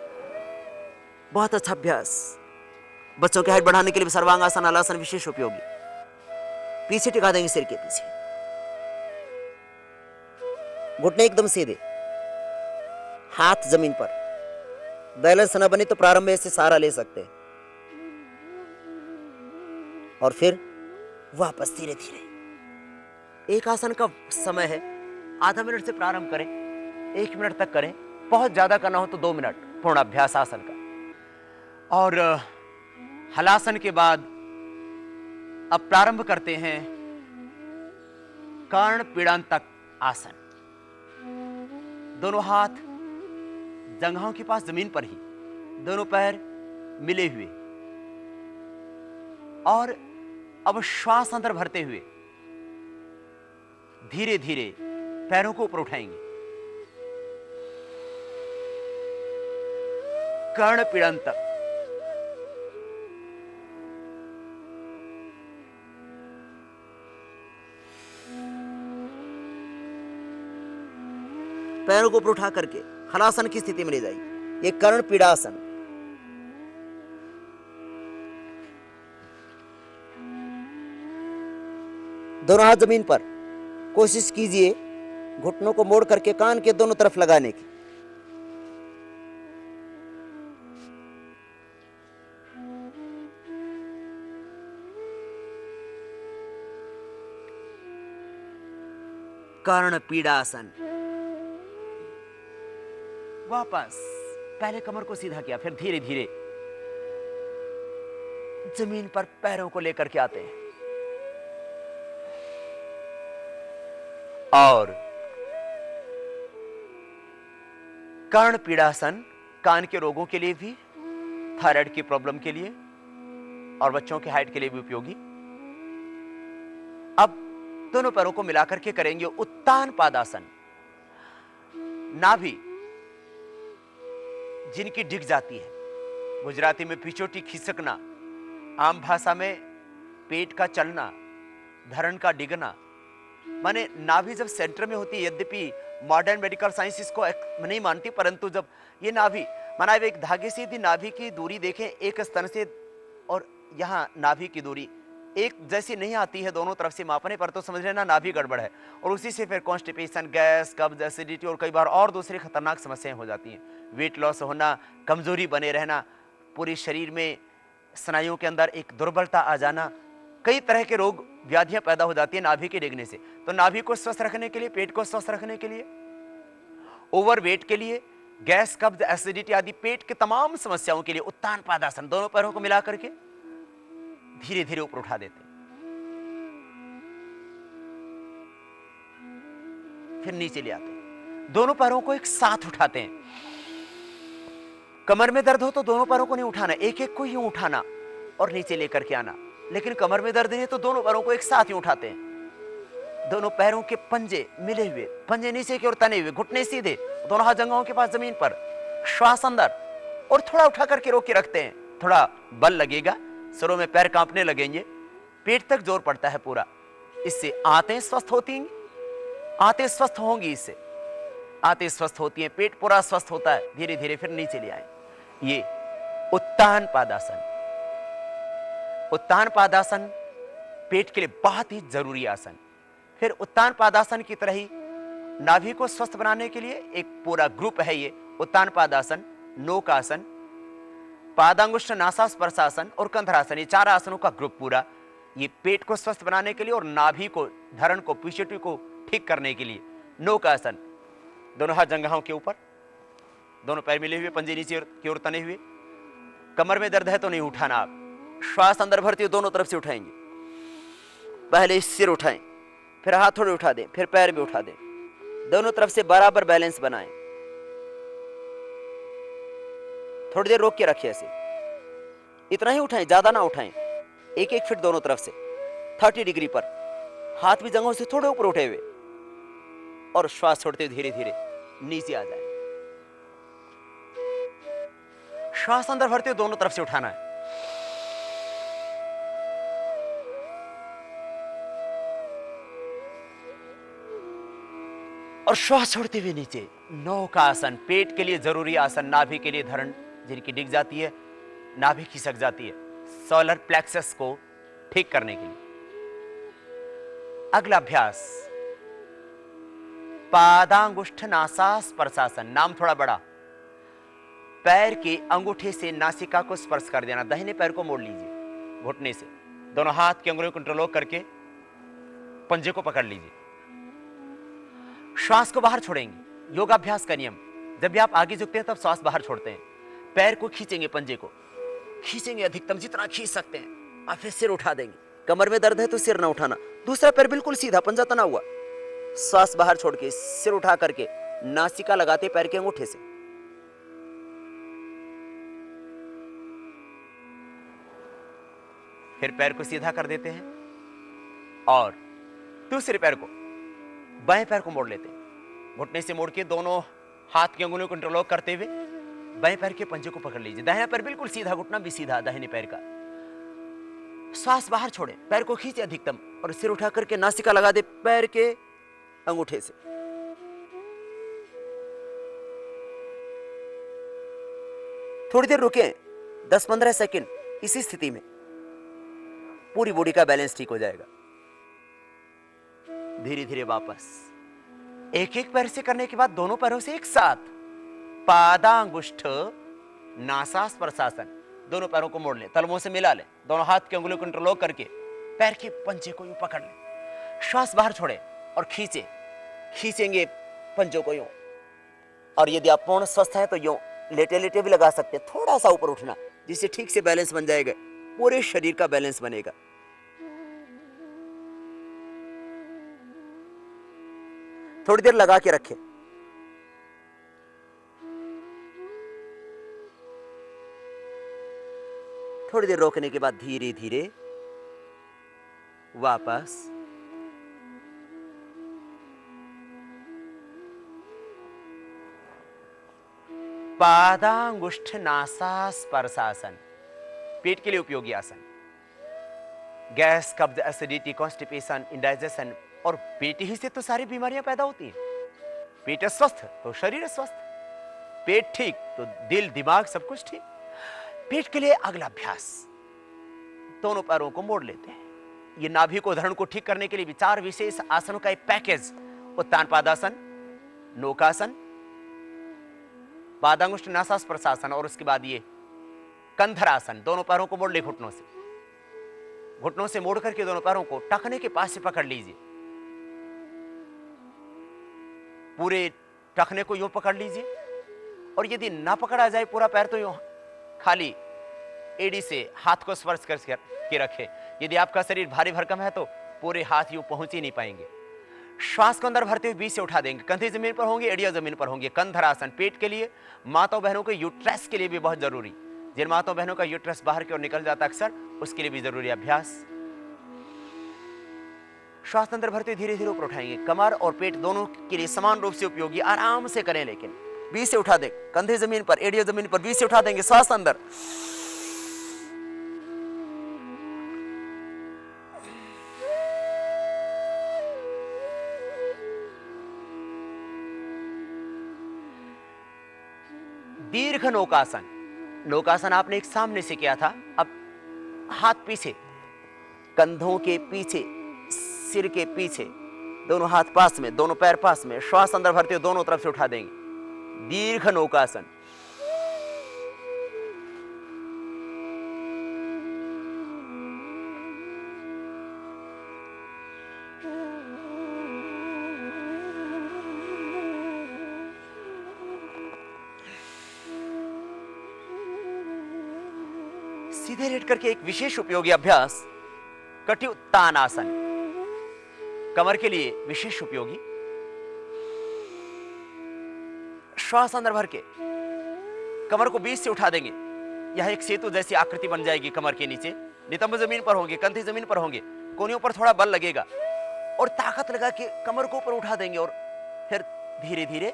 बहुत अच्छा अभ्यास। बच्चों की हाइट बढ़ाने के लिए सर्वांगासन, हलासन विशेष उपयोगी। पीछे टिका देंगे सिर के पीछे, घुटने एकदम सीधे, हाथ जमीन पर। बैलेंस न बने तो प्रारंभ में से सहारा ले सकते हैं और फिर वापस धीरे धीरे। एक आसन का समय है, आधा मिनट से प्रारंभ करें, 1 मिनट तक करें, बहुत ज्यादा करना हो तो 2 मिनट पूर्ण अभ्यास आसन का। और हलासन के बाद अब प्रारंभ करते हैं कर्ण पीड़ांतक आसन। दोनों हाथ जंघाओं के पास जमीन पर ही, दोनों पैर मिले हुए, और अब श्वास अंदर भरते हुए धीरे धीरे पैरों को ऊपर उठाएंगे। कर्ण पीड़ांतक। पैरों को ऊपर उठा करके हलासन की स्थिति में ले जाइए। ये कर्ण पीड़ासन। दोनों हाथ जमीन पर, कोशिश कीजिए घुटनों को मोड़ करके कान के दोनों तरफ लगाने की। कर्ण पीड़ासन। वापस पहले कमर को सीधा किया, फिर धीरे धीरे जमीन पर पैरों को लेकर के आते हैं और कर्ण पीड़ासन कान के रोगों के लिए भी, थायराइड की प्रॉब्लम के लिए और बच्चों के हाइट के लिए भी उपयोगी। अब दोनों पैरों को मिलाकर के करेंगे उत्तान पादासन। नाभि जिनकी डिग जाती है, गुजराती में पिछोटी खिसकना, आम भाषा में पेट का चलना, धरण का डिगना, माने नाभि जब सेंटर में होती है, यद्यपि मॉडर्न मेडिकल साइंस इसको नहीं मानती, परंतु जब ये नाभि माना अब एक धागे से यदि नाभि की दूरी देखें एक स्तन से और यहाँ नाभि की दूरी एक जैसी नहीं आती है दोनों तरफ से मापने पर, तो समझ लेना नाभि गड़बड़ है। और उसी से फिर कॉन्स्टिपेशन, गैस, कब्ज, एसिडिटी और कई बार और दूसरी खतरनाक समस्याएं हो जाती हैं। वेट लॉस होना, कमजोरी बने रहना, पूरे शरीर में स्नायुओं के अंदर एक दुर्बलता आ जाना, कई तरह के रोग व्याधियां पैदा हो जाती है नाभि के डिगने से। तो नाभि को स्वस्थ रखने के लिए, पेट को स्वस्थ रखने के लिए, ओवरवेट के लिए, गैस, कब्ज, एसिडिटी आदि पेट के तमाम समस्याओं के लिए उत्तान पादासन दोनों पैरों को मिला करके धीरे धीरे ऊपर उठा देते, फिर नीचे ले आते, दोनों पैरों को एक साथ उठाते हैं। कमर में दर्द हो तो दोनों पैरों को नहीं उठाना, एक एक को यूं उठाना और नीचे लेकर के आना। लेकिन कमर में दर्द नहीं तो दोनों पैरों को एक साथ ही उठाते हैं। दोनों पैरों के पंजे मिले हुए, पंजे नीचे की ओर तने हुए, घुटने सीधे, दोनों हाथ जंघों के पास जमीन पर, श्वास अंदर और थोड़ा उठा करके रोक के रखते हैं। थोड़ा बल लगेगा, सरों में पैर कांपने लगेंगे, पेट तक जोर पड़ता है पूरा। इससे आंतें स्वस्थ होती हैं, आंतें स्वस्थ होंगी, इससे आंतें स्वस्थ होती हैं, पेट पूरा स्वस्थ होता है। धीरे धीरे फिर नीचे ले आए। ये उत्तान पादासन। उत्तान पादासन पेट के लिए बहुत ही जरूरी आसन। फिर उत्तान पादासन की तरह ही नाभि को स्वस्थ बनाने के लिए एक पूरा ग्रुप है ये उत्तान पादासन, नौकासन, पादांगुष्ठ नासास्पर्शासन और कंधरासन, ये 4 आसनों का ग्रुप पूरा। ये पेट को स्वस्थ बनाने के लिए और नाभि को, धरण को, पीछे को ठीक करने के लिए। नौकासन, दोनों हाथ जंघाओं के ऊपर, दोनों पैर मिले हुए, पंजे नीचे की ओर तने हुए। कमर में दर्द है तो नहीं उठाना आप, श्वास अंदर भरते हुए दोनों तरफ से उठाएंगे। पहले सिर उठाएं, फिर हाथ थोड़े उठा दें, फिर पैर भी उठा दें, दोनों तरफ से बराबर बैलेंस बनाएं। थोड़ी देर रोक के रखिए ऐसे, इतना ही उठाएं, ज्यादा ना उठाएं। 1-1 फीट दोनों तरफ से 30 डिग्री पर, हाथ भी जंघों से थोड़े ऊपर उठे हुए और श्वास छोड़ते हुए धीरे धीरे नीचे आ जाए। श्वास अंदर भरते हुए दोनों तरफ से उठाना है। और श्वास छोड़ते हुए नीचे। नौका आसन, पेट के लिए जरूरी आसन, नाभि के लिए धरण जिनकी डिग जाती है, नाभि खिसक जाती है, सोलर प्लेक्सस को ठीक करने के लिए। अगला अभ्यास पादांगुष्ठ नासास्पर्शासन। नाम थोड़ा बड़ा। पैर के अंगूठे से नासिका को स्पर्श कर देना। दाहिने पैर को मोड़ लीजिए घुटने से, दोनों हाथ की अंगुलियों को इंटरलॉक करके पंजे को पकड़ लीजिए। श्वास को बाहर छोड़ेंगे। योगाभ्यास का नियम, जब भी आप आगे झुकते हैं तब श्वास बाहर छोड़ते हैं। पैर को खींचेंगे, पंजे को खींचेंगे अधिकतम जितना खींच सकते हैं, और फिर सिर उठा देंगे। कमर में दर्द है तो सिर ना उठाना, दूसरा पैर बिल्कुल सीधा, पंजा तना हुआ। श्वास बाहर छोड़ के सिर उठा करके नासिका लगाते पैर के अंगूठे से। फिर पैर को सीधा कर देते हैं और दूसरे पैर को, बाएं पैर को मोड़ लेते हैं। घुटने से मोड़ के दोनों हाथ की अंगुलियों को इंटरलॉक करते हुए बाएं पैर के पंजे को पकड़ लीजिए। दाहिना पैर बिल्कुल सीधा, घुटना भी सीधा दाहिने पैर का। श्वास बाहर छोड़े, पैर को खींचे अधिकतम और सिर उठा करके नासिका लगा दे पैर के अंगूठे से। थोड़ी देर रुके, 10-15 सेकंड। इसी स्थिति में पूरी बॉडी का बैलेंस ठीक हो जाएगा। धीरे धीरे वापस, एक एक पैर से करने के बाद दोनों पैरों से एक साथ पादांगुष्ठ नासास्पर्शासन। दोनों पैरों को मोड़ लें, तलवों से मिला लें, दोनों हाथ की अंगुलियों को इंटरलॉक करके पैर के पंजे को यूं पकड़ लें। श्वास बाहर छोड़े और खींचेंगे पंजों को यूं। और यदि आप पूर्ण स्वस्थ हैं तो यूं लेटे लेटे भी लगा सकते हैं। थोड़ा सा ऊपर उठना, जिससे ठीक से बैलेंस बन जाएगा, पूरे शरीर का बैलेंस बनेगा। थोड़ी देर लगा के रखें। थोड़ी देर रोकने के बाद धीरे धीरे वापस। पादांगुष्ठ नासास्पर्शासन, पेट के लिए उपयोगी आसन। गैस, कब्ज, एसिडिटी, कॉन्स्टिपेशन, इंडाइजेशन, और पेट ही से तो सारी बीमारियां पैदा होती हैं। पेट स्वस्थ तो शरीर स्वस्थ। पेट ठीक तो दिल दिमाग सब कुछ ठीक। पेट के लिए अगला अभ्यास, दोनों पैरों को मोड़ लेते हैं। ये नाभि को धरण को ठीक करने के लिए विचार विशेष आसनों का एक पैकेज, उत्तान पादासन, नौकासन, पादांगुष्ठ नासास्पर्शासन और उसके बाद ये कंधरासन। दोनों पैरों को मोड़ ले, घुटनों से मोड़ करके दोनों पैरों को टखने के पास से पकड़ लीजिए। पूरे टखने को यूं पकड़ लीजिए, और यदि ना पकड़ा जाए पूरा पैर तो यूं खाली एड़ी से हाथ को स्पर्श करके रखें। यदि आपका शरीर भारी भरकम है तो पूरे हाथ यूं पहुंच ही नहीं पाएंगे। श्वास को अंदर भरते हुए बीच से उठा देंगे। कंधे जमीन पर होंगे, एड़ियां जमीन पर होंगे। कंधरासन पेट के लिए, माताओं बहनों के यूट्रस के लिए भी बहुत जरूरी। जिन माताओं बहनों का यूट्रस बाहर की ओर निकल जाता अक्सर, उसके लिए भी जरूरी अभ्यास। श्वास अंदर भरते धीरे धीरे ऊपर उठाएंगे। कमर और पेट दोनों के लिए समान रूप से उपयोगी, आराम से करें, लेकिन बीच से उठा दें। कंधे जमीन पर, एड़ियां जमीन पर, बीच से उठा देंगे। श्वास अंदर, दीर्घ नौकासन। नौकासन आपने एक सामने से किया था, अब हाथ पीछे, कंधों के पीछे, सिर के पीछे, दोनों हाथ पास में, दोनों पैर पास में। श्वास अंदर भरते हुए दोनों तरफ से उठा देंगे। दीर्घ नौकासन। सीधे लेट करके एक विशेष उपयोगी अभ्यास, कटी उत्तान आसन, कमर के लिए विशेष उपयोगी। श्वास अंदर भर के कमर को बीच से उठा देंगे। यह एक सेतु जैसी आकृति बन जाएगी कमर के नीचे। नितंब जमीन पर होंगे, कंधे जमीन पर होंगे, कोहनियों पर थोड़ा बल लगेगा और ताकत लगा के कमर को ऊपर उठा देंगे और फिर धीरे धीरे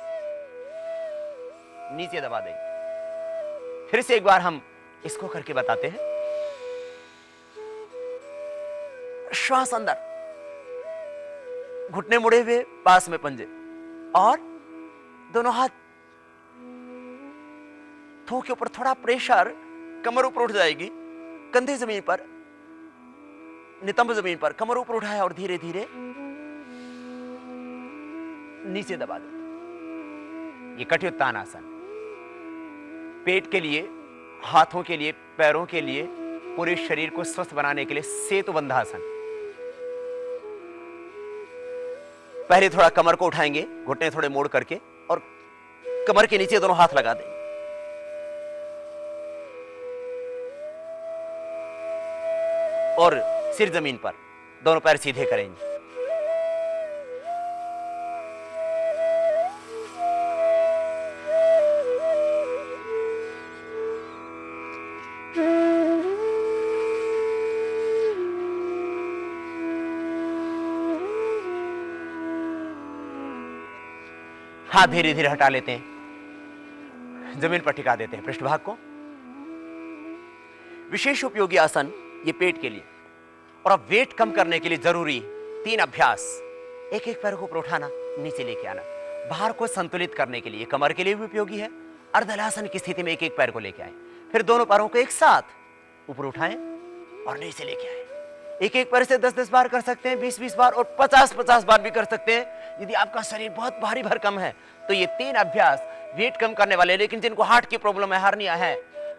नीचे दबा देंगे। फिर से एक बार हम इसको करके बताते हैं। श्वास अंदर, घुटने मुड़े हुए, पास में पंजे, और दोनों हाथ थों के ऊपर थोड़ा प्रेशर, कमर ऊपर उठ जाएगी। कंधे जमीन पर, नितंब जमीन पर, कमर ऊपर उठाया और धीरे धीरे नीचे दबा दे। ये कटी उत्तान आसन पेट के लिए, हाथों के लिए, पैरों के लिए, पूरे शरीर को स्वस्थ बनाने के लिए सेतु बंधासन। पहले थोड़ा कमर को उठाएंगे, घुटने थोड़े मोड़ करके, और कमर के नीचे दोनों हाथ लगा देंगे। और सिर जमीन पर, दोनों पैर सीधे करेंगे। हाथ धीरे धीरे हटा लेते हैं, जमीन पर टिका देते हैं पृष्ठभाग को। विशेष उपयोगी आसन ये पेट के लिए। और अब वेट कम करने के लिए जरूरी 3 अभ्यास। एक एक पैर को ऊपर उठाना, नीचे लेके आना, भार को संतुलित करने के लिए। कमर के लिए भी उपयोगी है। अर्धलासन की स्थिति में एक एक पैर को लेके आए, फिर दोनों पैरों को एक साथ ऊपर उठाएं और नीचे लेके आए। एक एक पैर से 10-10 बार कर सकते हैं, 20-20 बार और 50-50 बार भी कर सकते हैं। यदि आपका शरीर बहुत भारी भरकम है तो ये 3 अभ्यास वेट कम करने वाले, लेकिन जिनको हार्ट की प्रॉब्लम है, हार्निया है,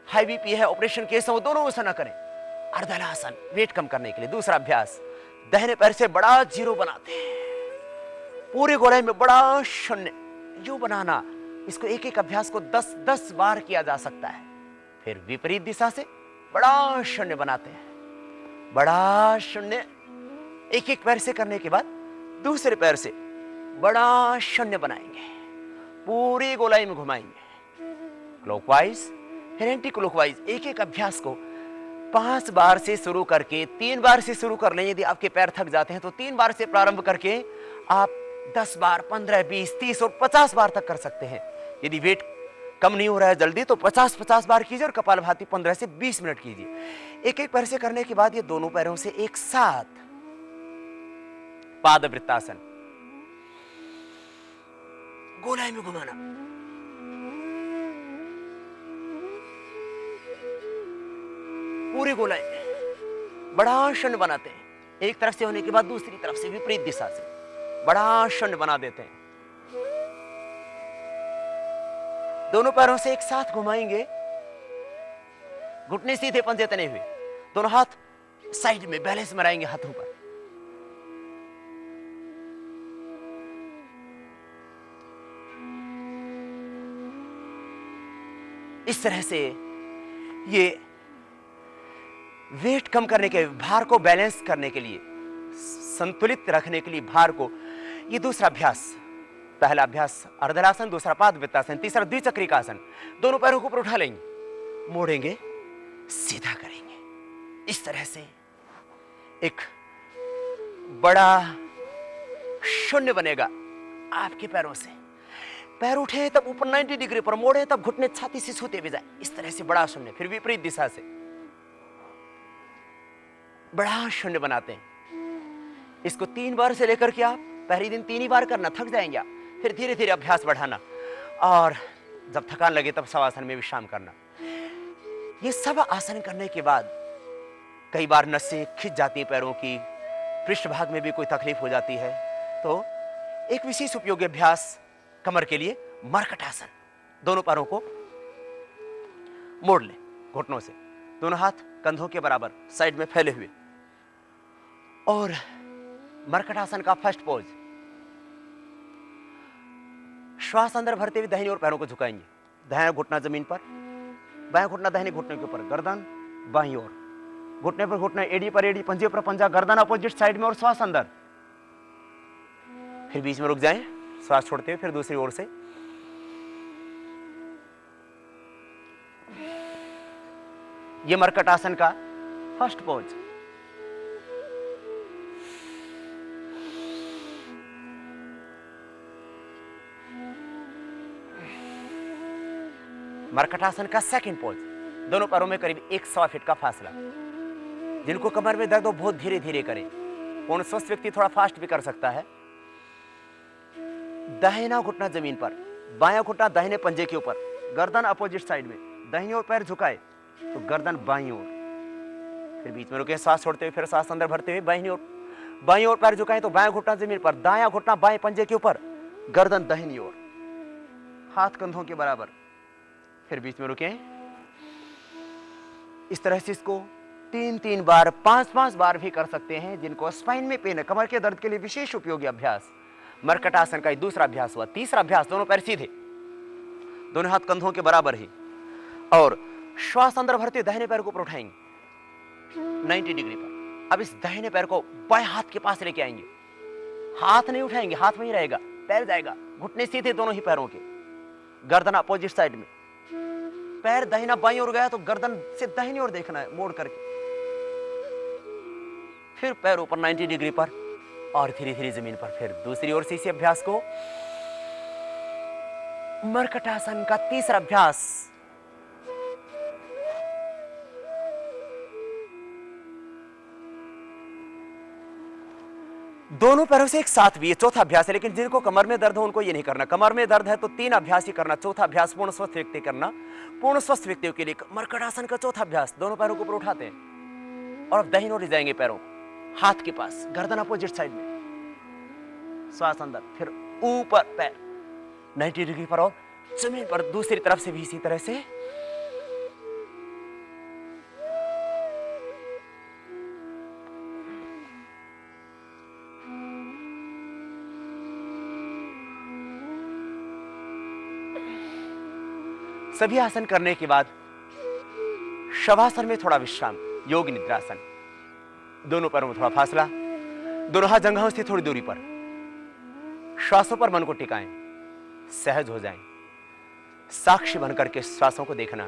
हाई बीपी है, ऑपरेशन केस है, वो दोनों ऐसा ना करें। अर्धलासन वेट कम करने के लिए। दूसरा अभ्यास, दाहिने पैर से बड़ा जीरो बनाते हैं, पूरे गोलाई में बड़ा शून्य जो बनाना। इसको एक एक अभ्यास को 10-10 बार किया जा सकता है। फिर विपरीत दिशा से बड़ा शून्य बनाते हैं, बड़ा शून्य। एक एक पैर से करने के बाद दूसरे पैर से बड़ा शून्य बनाएंगे, पूरी गोलाई में घुमाएंगे, क्लॉकवाइज फिर एंटी क्लॉकवाइज। एक एक अभ्यास को 5 बार से शुरू करके 3 बार से शुरू कर लें। यदि आपके पैर थक जाते हैं तो 3 बार से प्रारंभ करके आप 10 बार, 15, 20, 30 और 50 बार तक कर सकते हैं। यदि वेट कम नहीं हो रहा है जल्दी तो 50-50 बार कीजिए और कपालभाति 15 से 20 मिनट कीजिए। एक एक पैर से करने के बाद ये दोनों पैरों से एक साथ पादवृत्तासन, गोलाई में घुमाना, पूरे गोलाई में बड़ा शून्य बनाते हैं। एक तरफ से होने के बाद दूसरी तरफ से विपरीत दिशा से बड़ा शून्य बना देते हैं। दोनों पैरों से एक साथ घुमाएंगे, घुटने सीधे, पंजे तने हुए, दोनों हाथ साइड में बैलेंस मराएंगे हाथों पर। इस तरह से ये वेट कम करने के, भार को बैलेंस करने के लिए, संतुलित रखने के लिए भार को, ये दूसरा अभ्यास। पहला अभ्यास अर्धलासन, दूसरा पादवृत्तासन, तीसरा द्विचक्रिकासन। दोनों पैरों को ऊपर उठा लेंगे, मोड़ेंगे, सीधा करेंगे। इस तरह से एक बड़ा शून्य बनेगा आपके पैरों से। पैर उठे तब ऊपर 90 डिग्री पर, मोड़े तब घुटने छाती से छूते भी जाए। इस तरह से बड़ा शून्य, फिर विपरीत दिशा से बड़ा शून्य बनाते हैं। इसको 3 बार से लेकर के आप पहले दिन 3 ही बार करना, थक जाएंगे आप। फिर धीरे धीरे अभ्यास बढ़ाना और जब थकान लगे तब शवासन में विश्राम करना। ये सब आसन करने के बाद कई बार नसें खिंच जाती हैं पैरों की, पृष्ठभाग में भी कोई तकलीफ हो जाती है, तो एक विशेष उपयोगी अभ्यास कमर के लिए मरकट आसन। दोनों पैरों को मोड़ ले घुटनों से, दोनों हाथ कंधों के बराबर साइड में फैले हुए, और मरकट आसन का फर्स्ट पोज। श्वास अंदर भरते हुए दाहिनी ओर पैरों को झुकाएंगे, दाहिना घुटना जमीन पर, बायां घुटना दाहिने घुटने के ऊपर, गर्दन बाईं ओर, घुटने पर घुटना, एड़ी पर एड़ी, पंजे पर पंजा, गर्दन अपोजिट साइड में और श्वास अंदर। फिर बीच में रुक जाएं, श्वास छोड़ते हुए फिर दूसरी ओर से। ये मरकट आसन का फर्स्ट पोज। मरकट आसन का सेकंड पोज। दोनों पैरों में करीब 1 फीट का फासला। जिनको कमर में दर्द हो बहुत धीरे धीरे करें, पूर्ण स्वस्थ व्यक्ति थोड़ा फास्ट भी कर सकता है। दाहिना घुटना जमीन पर, बायां घुटना दाहिने पंजे के ऊपर, गर्दन अपोजिट साइड में, दाहिनी ओर पैर झुकाए तो गर्दन बाईं ओर, फिर बीच में रुके, सांस छोड़ते हुए फिर सांस अंदर भरते हुए बाईं ओर पैर झुकाए तो बायां घुटना जमीन पर, दायां घुटना बाएं पंजे के ऊपर, गर्दन दाहिनी ओर, हाथ कंधों के बराबर, फिर बीच में रुके। इस तरह से इसको 3-3 बार, 5-5 बार भी कर सकते हैं। जिनको स्पाइन में पेन है, कमर के दर्द के लिए विशेष उपयोगी अभ्यास मरकट आसन का दूसरा अभ्यास हुआ। तीसरा अभ्यास, दोनों पैर सीधे, दोनों हाथ कंधों के बराबर ही, और श्वास अंदर भरते दाहिने पैर को ऊपर उठाएंगे 90 डिग्री पर। अब इस दाहिने पैर को बाएं हाथ के पास लेके आएंगे, हाथ नहीं उठाएंगे, हाथ वहीं रहेगा, पैर जाएगा, घुटने सीधे दोनों ही पैरों के, गर्दन अपोजिट साइड में, पैर दाहिना बाईं ओर गया तो गर्दन से दाहिनी ओर देखना है मोड़ करके, फिर पैर ऊपर 90 डिग्री पर और धीरे धीरे जमीन पर। फिर दूसरी ओर से इसी अभ्यास को, मरकट आसन का तीसरा अभ्यास। दोनों पैरों से एक साथ भी, ये चौथा अभ्यास है। लेकिन जिनको कमर में दर्द हो उनको ये नहीं करना। कमर में दर्द है तो 3 अभ्यास ही करना। चौथा अभ्यास पूर्ण स्वस्थ व्यक्ति करना। पूर्ण स्वस्थ व्यक्तियों के लिए मरकट आसन का चौथा अभ्यास, दोनों पैरों को ऊपर उठाते हैं और अब दाहिनी ओर ले जाएंगे पैरों, हाथ के पास, गर्दन अपोजिट साइड में, श्वास अंदर, फिर ऊपर पैर 90 डिग्री पर और जमीन पर। दूसरी तरफ से भी इसी तरह से। सभी आसन करने के बाद शवासन में थोड़ा विश्राम, योग निद्रासन। दोनों पैरों में थोड़ा फासला, दोनों हाथ जंघाओं से थोड़ी दूरी पर, श्वासों पर मन को टिकाएं, सहज हो जाएं, साक्षी बनकर के श्वासों को देखना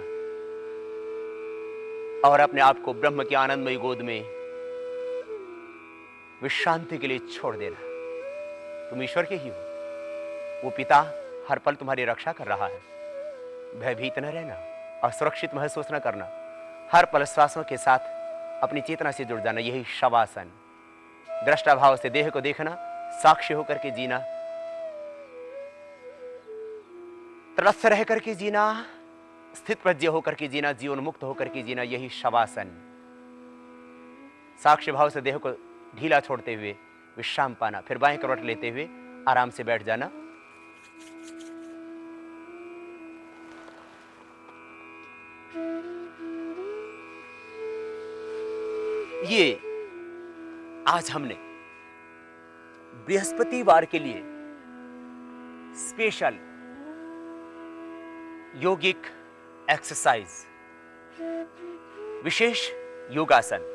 और अपने आप को ब्रह्म की आनंदमयी गोद में विश्रांति के लिए छोड़ देना। तुम ईश्वर के ही हो, वो पिता हर पल तुम्हारी रक्षा कर रहा है। भयभीत न रहना, असुरक्षित महसूस न करना, हर पल श्वासों के साथ अपनी चेतना से जुड़ जाना। यही शवासन। दृष्टा भाव से देह को देखना, साक्षी होकर के जीना, तटस्थ रह करके जीना, स्थित प्रज्ञ होकर के जीना, जीवन मुक्त होकर के जीना, यही शवासन। साक्ष्य भाव से देह को ढीला छोड़ते हुए विश्राम पाना, फिर बाएं करवट लेते हुए आराम से बैठ जाना। ये आज हमने बृहस्पतिवार के लिए स्पेशल योगिक एक्सरसाइज, विशेष योगासन,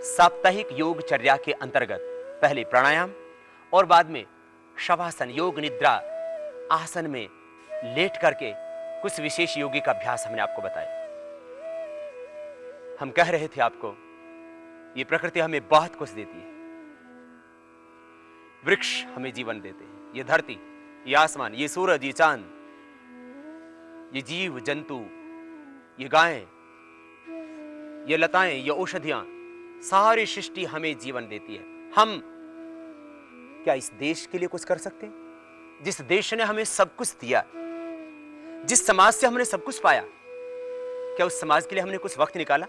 साप्ताहिक योगचर्या के अंतर्गत पहले प्राणायाम और बाद में शवासन योग निद्रा आसन में लेट करके कुछ विशेष योगिक अभ्यास हमने आपको बताए। हम कह रहे थे आपको ये प्रकृति हमें बहुत कुछ देती है। वृक्ष हमें जीवन देते हैं, ये धरती, ये आसमान, ये सूरज, ये चांद, ये जीव जंतु, ये गायें, ये लताएं, ये औषधियां, सारी सृष्टि हमें जीवन देती है। हम क्या इस देश के लिए कुछ कर सकते हैं? जिस देश ने हमें सब कुछ दिया, जिस समाज से हमने सब कुछ पाया, क्या उस समाज के लिए हमने कुछ वक्त निकाला?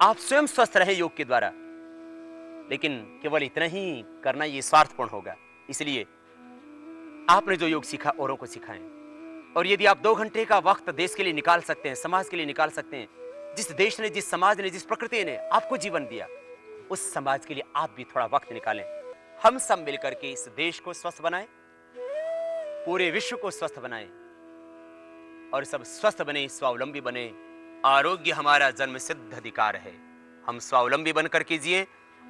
आप स्वयं स्वस्थ रहे योग के द्वारा, लेकिन केवल इतना ही करना ये स्वार्थपूर्ण होगा। इसलिए आपने जो योग सीखा औरों को सिखाएं। और यदि आप 2 घंटे का वक्त देश के लिए निकाल सकते हैं, समाज के लिए निकाल सकते हैं, जिस देश ने, जिस समाज ने, जिस प्रकृति ने आपको जीवन दिया, उस समाज के लिए आप भी थोड़ा वक्त निकालें। हम सब मिलकर के इस देश को स्वस्थ बनाएं, पूरे विश्व को स्वस्थ बनाएं और सब स्वस्थ बने, स्वावलंबी बने। आरोग्य हमारा जन्म सिद्ध अधिकार है। हम स्वावलंबी बनकर के जिए,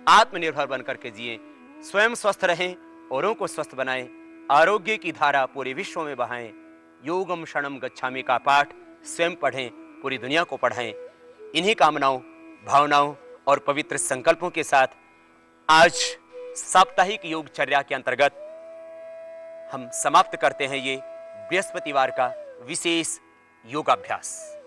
आत्मनिर्भर बनकर के जिए, स्वयं स्वस्थ रहें, औरों को स्वस्थ बनाएं, आरोग्य की धारा पूरे विश्व में बहाएं। योगम शरणम गच्छामि का पाठ स्वयं पढ़ें, पूरी दुनिया को पढ़ाएं। इन्हीं कामनाओं, भावनाओं और पवित्र संकल्पों के साथ आज साप्ताहिक योगचर्या के अंतर्गत हम समाप्त करते हैं ये बृहस्पतिवार का विशेष योगाभ्यास।